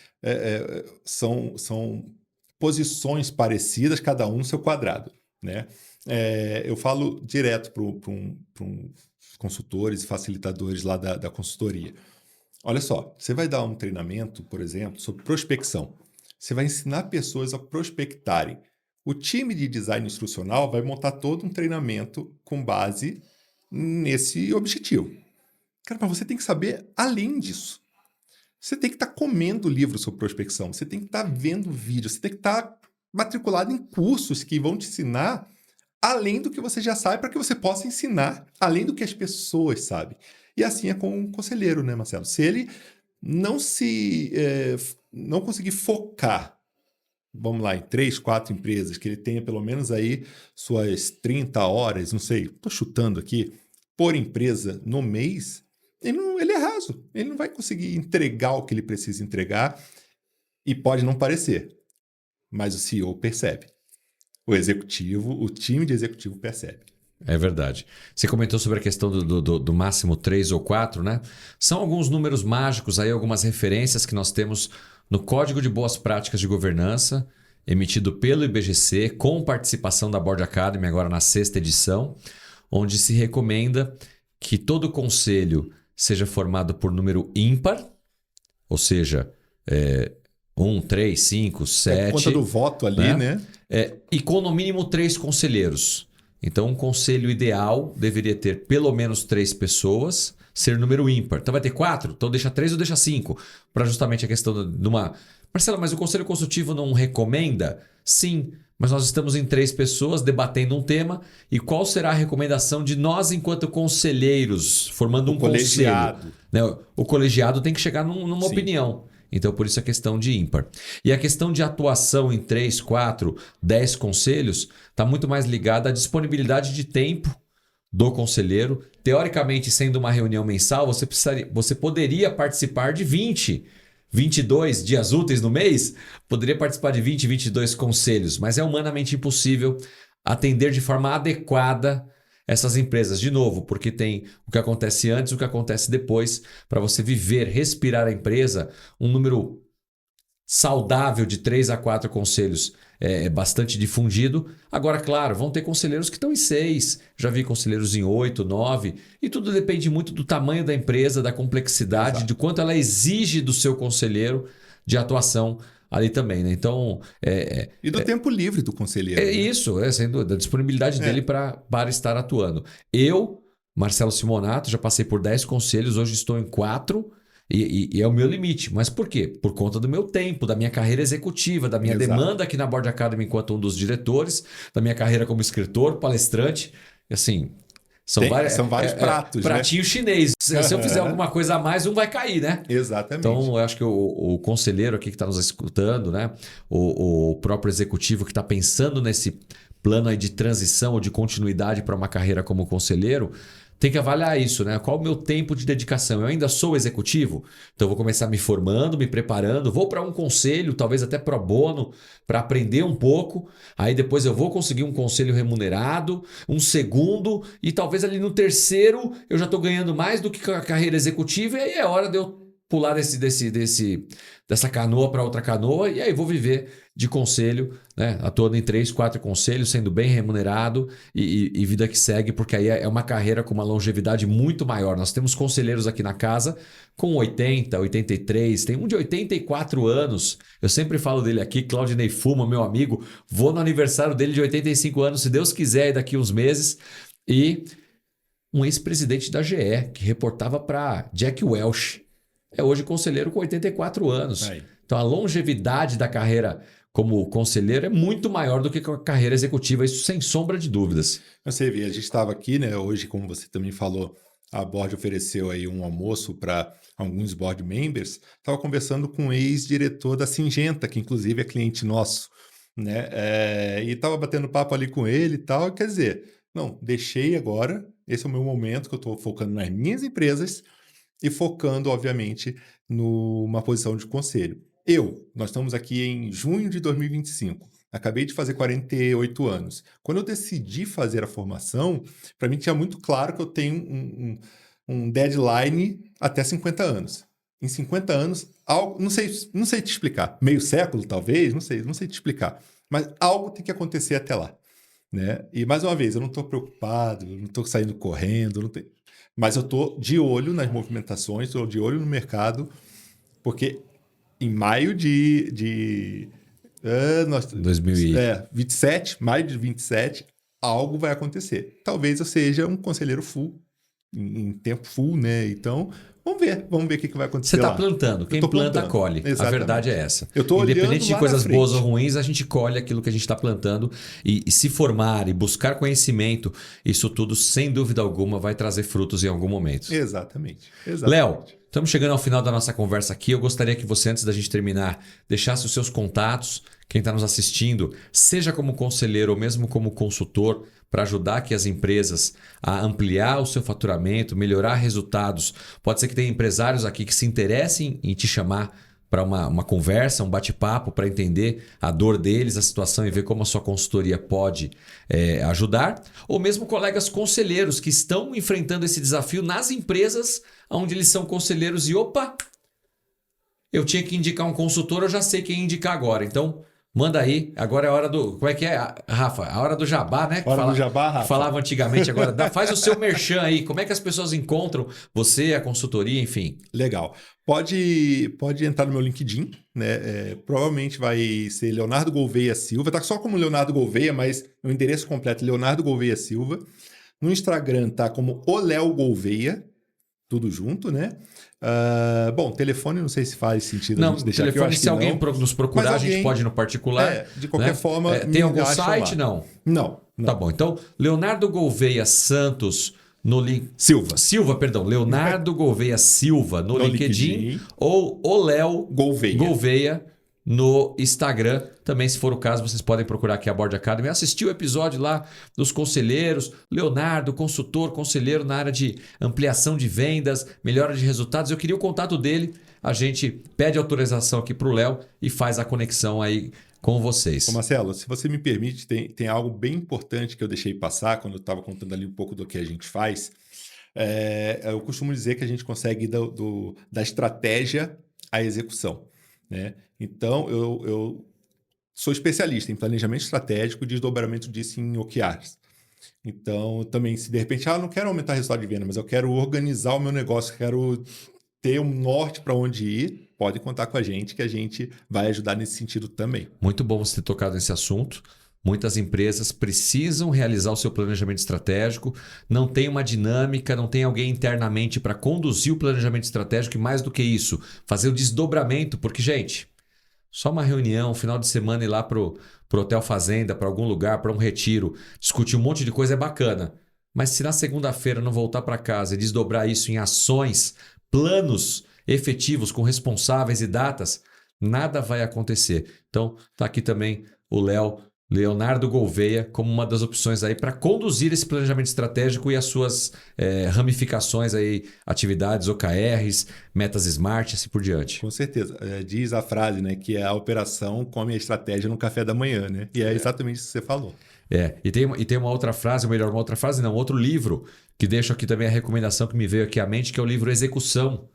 são posições parecidas, cada um no seu quadrado, né? Eu falo direto para consultores e facilitadores lá da consultoria. Olha só, você vai dar um treinamento, por exemplo, sobre prospecção. Você vai ensinar pessoas a prospectarem. O time de design instrucional vai montar todo um treinamento com base nesse objetivo. Cara, mas você tem que saber além disso. Você tem que estar comendo livro sobre prospecção, você tem que estar vendo vídeo, você tem que estar matriculado em cursos que vão te ensinar além do que você já sabe, para que você possa ensinar além do que as pessoas sabem. E assim é com o conselheiro, né, Marcelo? Se ele não conseguir focar, vamos lá, em 3, 4 empresas, que ele tenha pelo menos aí suas 30 horas, não sei, estou chutando aqui, por empresa no mês, ele é raso. Ele não vai conseguir entregar o que ele precisa entregar e pode não parecer, mas o CEO percebe. O executivo, o time de executivo percebe. É verdade. Você comentou sobre a questão do máximo 3 ou 4, né? São alguns números mágicos aí, algumas referências que nós temos no Código de Boas Práticas de Governança, emitido pelo IBGC, com participação da Board Academy, agora na 6ª edição, onde se recomenda que todo conselho seja formado por número ímpar, ou seja, 1, 3, 5, 7... É conta do voto ali, né? E com no mínimo 3 conselheiros. Então, um conselho ideal deveria ter pelo menos 3 pessoas, ser número ímpar. Então vai ter 4? Então deixa 3 ou deixa 5? Para justamente a questão de uma... Marcelo, mas o conselho consultivo não recomenda? Sim, mas nós estamos em 3 pessoas debatendo um tema. E qual será a recomendação de nós enquanto conselheiros, formando um colegiado. conselho? Né? O colegiado tem que chegar numa Sim. opinião. Então, por isso a questão de ímpar. E a questão de atuação em 3, 4, 10 conselhos está muito mais ligada à disponibilidade de tempo do conselheiro. Teoricamente, sendo uma reunião mensal, você poderia participar de 20, 22 dias úteis no mês, poderia participar de 20, 22 conselhos, mas é humanamente impossível atender de forma adequada essas empresas, de novo, porque tem o que acontece antes e o que acontece depois. Para você viver, respirar a empresa, um número saudável de 3 a 4 conselhos é bastante difundido. Agora, claro, vão ter conselheiros que estão em 6, já vi conselheiros em 8, 9, e tudo depende muito do tamanho da empresa, da complexidade, Exato. de quanto ela exige do seu conselheiro de atuação ali também, né? Então, E do tempo livre do conselheiro. né? isso, sem dúvida, a disponibilidade dele para estar atuando. Eu, Marcelo Simonato, já passei por 10 conselhos, hoje estou em 4 e é o meu limite. Mas por quê? Por conta do meu tempo, da minha carreira executiva, da minha Exato. demanda aqui na Board Academy enquanto um dos diretores, da minha carreira como escritor, palestrante, assim... São vários pratos, pratinho chinês. Se eu fizer alguma coisa a mais, um vai cair, né? Exatamente. Então, eu acho que o conselheiro aqui que está nos escutando, né? O próprio executivo que está pensando nesse plano aí de transição ou de continuidade para uma carreira como conselheiro, tem que avaliar isso, né? Qual o meu tempo de dedicação? Eu ainda sou executivo? Então, eu vou começar me formando, me preparando, vou para um conselho, talvez até pro bono, para aprender um pouco. Aí depois eu vou conseguir um conselho remunerado, um segundo, e talvez ali no terceiro eu já estou ganhando mais do que a carreira executiva, e aí é hora de eu pular dessa canoa para outra canoa, e aí vou viver de conselho, né? Atuando em 3, 4 conselhos, sendo bem remunerado e vida que segue, porque aí é uma carreira com uma longevidade muito maior. Nós temos conselheiros aqui na casa com 80, 83, tem um de 84 anos. Eu sempre falo dele aqui, Claudinei Fuma, meu amigo. Vou no aniversário dele de 85 anos, se Deus quiser, daqui uns meses. E um ex-presidente da GE, que reportava para Jack Welch. É hoje conselheiro com 84 anos. Aí. Então a longevidade da carreira como conselheiro é muito maior do que a carreira executiva, isso sem sombra de dúvidas. Você vê, a gente estava aqui, né? Hoje, como você também falou, a board ofereceu aí um almoço para alguns board members. Estava conversando com um ex-diretor da Singenta, que inclusive é cliente nosso, né? E estava batendo papo ali com ele e tal. Quer dizer, não, deixei agora, esse é o meu momento que eu estou focando nas minhas empresas e focando, obviamente, numa posição de conselho. Nós estamos aqui em junho de 2025. Acabei de fazer 48 anos. Quando eu decidi fazer a formação, para mim tinha muito claro que eu tenho um deadline até 50 anos. Em 50 anos, algo, não sei te explicar, meio século talvez, não sei te explicar, mas algo tem que acontecer até lá, né? E mais uma vez, eu não estou preocupado, eu não estou saindo correndo, mas eu estou de olho nas movimentações, estou de olho no mercado, porque em maio de nós, 27, maio de 27, algo vai acontecer. Talvez eu seja um conselheiro full, em tempo full, né? Então, vamos ver o que vai acontecer. Você está lá. plantando, quem planta colhe. Exatamente. A verdade é essa. Eu tô Independente de lá coisas boas ou ruins, a gente colhe aquilo que a gente está plantando e se formar e buscar conhecimento, isso tudo, sem dúvida alguma, vai trazer frutos em algum momento. Exatamente. Léo, estamos chegando ao final da nossa conversa aqui. Eu gostaria que você, antes da gente terminar, deixasse os seus contatos, quem está nos assistindo, seja como conselheiro ou mesmo como consultor, para ajudar aqui as empresas a ampliar o seu faturamento, melhorar resultados. Pode ser que tenha empresários aqui que se interessem em te chamar para uma conversa, um bate-papo, para entender a dor deles, a situação e ver como a sua consultoria pode ajudar. Ou mesmo colegas conselheiros que estão enfrentando esse desafio nas empresas onde eles são conselheiros e opa, eu tinha que indicar um consultor, eu já sei quem indicar agora. Então, manda aí. Agora é a hora do... Como é que é, Rafa? A hora do jabá, né? Hora do jabá, Rafa. Falava antigamente. Agora faz o seu merchan aí. Como é que as pessoas encontram você, a consultoria, enfim? Legal. Pode entrar no meu LinkedIn, né? Provavelmente vai ser Leonardo Gouveia Silva. Tá só como Leonardo Gouveia, mas o endereço completo é Leonardo Gouveia Silva. No Instagram tá como o Léo Gouveia. Tudo junto, né? Bom, telefone não sei se faz sentido não, a gente deixar telefone, aqui. Eu acho se alguém nos procurar, a gente pode ir no particular. De qualquer forma, tem algum site? Lá. Não. Tá bom. Então, Leonardo Gouveia Santos no Silva, perdão. Leonardo Gouveia Silva no LinkedIn ou o Léo Gouveia no Instagram. Também, se for o caso, vocês podem procurar aqui a Board Academy. Assistir o episódio lá dos conselheiros. Leonardo, conselheiro na área de ampliação de vendas, melhora de resultados. Eu queria o contato dele. A gente pede autorização aqui para o Léo e faz a conexão aí com vocês. Ô Marcelo, se você me permite, tem algo bem importante que eu deixei passar quando eu estava contando ali um pouco do que a gente faz. Eu costumo dizer que a gente consegue ir da estratégia à execução, né? Então, eu sou especialista em planejamento estratégico e desdobramento disso em OKRs. Então, também, se de repente, eu não quero aumentar o resultado de venda, mas eu quero organizar o meu negócio, quero ter um norte para onde ir, pode contar com a gente, que a gente vai ajudar nesse sentido também. Muito bom você ter tocado nesse assunto. Muitas empresas precisam realizar o seu planejamento estratégico, não tem uma dinâmica, não tem alguém internamente para conduzir o planejamento estratégico e, mais do que isso, fazer o desdobramento, porque, gente, só uma reunião, final de semana ir lá pro Hotel Fazenda, para algum lugar, para um retiro, discutir um monte de coisa é bacana. Mas se na segunda-feira não voltar para casa e desdobrar isso em ações, planos efetivos com responsáveis e datas, nada vai acontecer. Então, está aqui também o Leonardo Gouveia como uma das opções aí para conduzir esse planejamento estratégico e as suas ramificações aí, atividades, OKRs, metas smart, assim por diante. Com certeza. Diz a frase, né, que a operação come a estratégia no café da manhã, né? E é exatamente isso que você falou. E tem uma outra frase, ou melhor, outro livro, que deixo aqui também a recomendação que me veio aqui à mente, que é o livro Execução,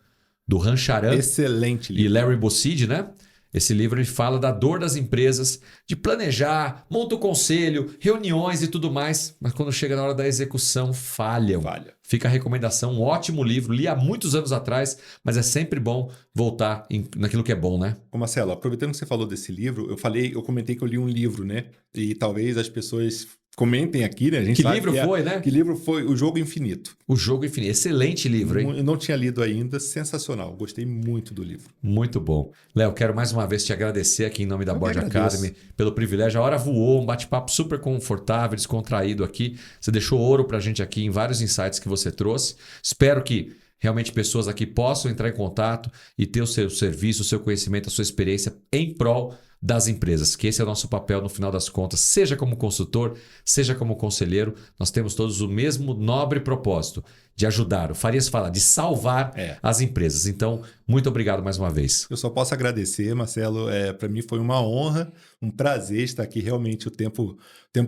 do Ram Charan. Excelente livro. E Larry Bossidy, né? Esse livro ele fala da dor das empresas, de planejar, monta o conselho, reuniões e tudo mais, mas quando chega na hora da execução, falham. Fica a recomendação, um ótimo livro, li há muitos anos atrás, mas é sempre bom voltar naquilo que é bom, né? Ô Marcelo, aproveitando que você falou desse livro, eu comentei que eu li um livro, né? E talvez as pessoas comentem aqui, né? A gente sabe livro foi, né? Que livro foi? O Jogo Infinito. O Jogo Infinito. Excelente livro, hein? Eu não tinha lido ainda. Sensacional. Gostei muito do livro. Muito bom. Léo, quero mais uma vez te agradecer aqui em nome da Board Academy pelo privilégio. A hora voou, um bate-papo super confortável, descontraído aqui. Você deixou ouro pra gente aqui em vários insights que você trouxe. Espero que realmente pessoas aqui possam entrar em contato e ter o seu serviço, o seu conhecimento, a sua experiência em prol das empresas, que esse é o nosso papel no final das contas, seja como consultor, seja como conselheiro, nós temos todos o mesmo nobre propósito de ajudar, o Farias fala, de salvar as empresas. Então, muito obrigado mais uma vez. Eu só posso agradecer, Marcelo, para mim foi uma honra, um prazer estar aqui, realmente o tempo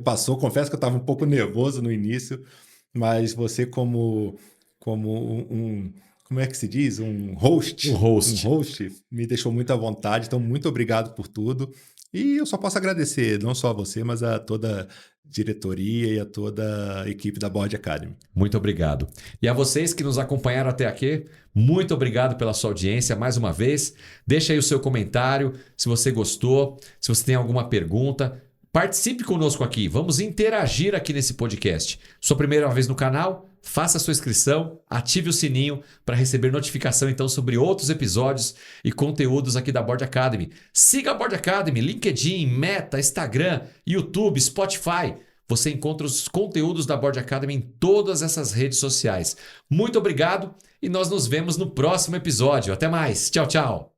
passou, confesso que eu estava um pouco nervoso no início, mas você como como é que se diz? Um host. Um host. Um host. Me deixou muito à vontade, então muito obrigado por tudo. E eu só posso agradecer, não só a você, mas a toda a diretoria e a toda a equipe da Board Academy. Muito obrigado. E a vocês que nos acompanharam até aqui, muito obrigado pela sua audiência mais uma vez. Deixa aí o seu comentário, se você gostou, se você tem alguma pergunta. Participe conosco aqui, vamos interagir aqui nesse podcast. Sua primeira vez no canal? Faça a sua inscrição, ative o sininho para receber notificação então sobre outros episódios e conteúdos aqui da Board Academy. Siga a Board Academy, LinkedIn, Meta, Instagram, YouTube, Spotify. Você encontra os conteúdos da Board Academy em todas essas redes sociais. Muito obrigado e nós nos vemos no próximo episódio. Até mais. Tchau, tchau.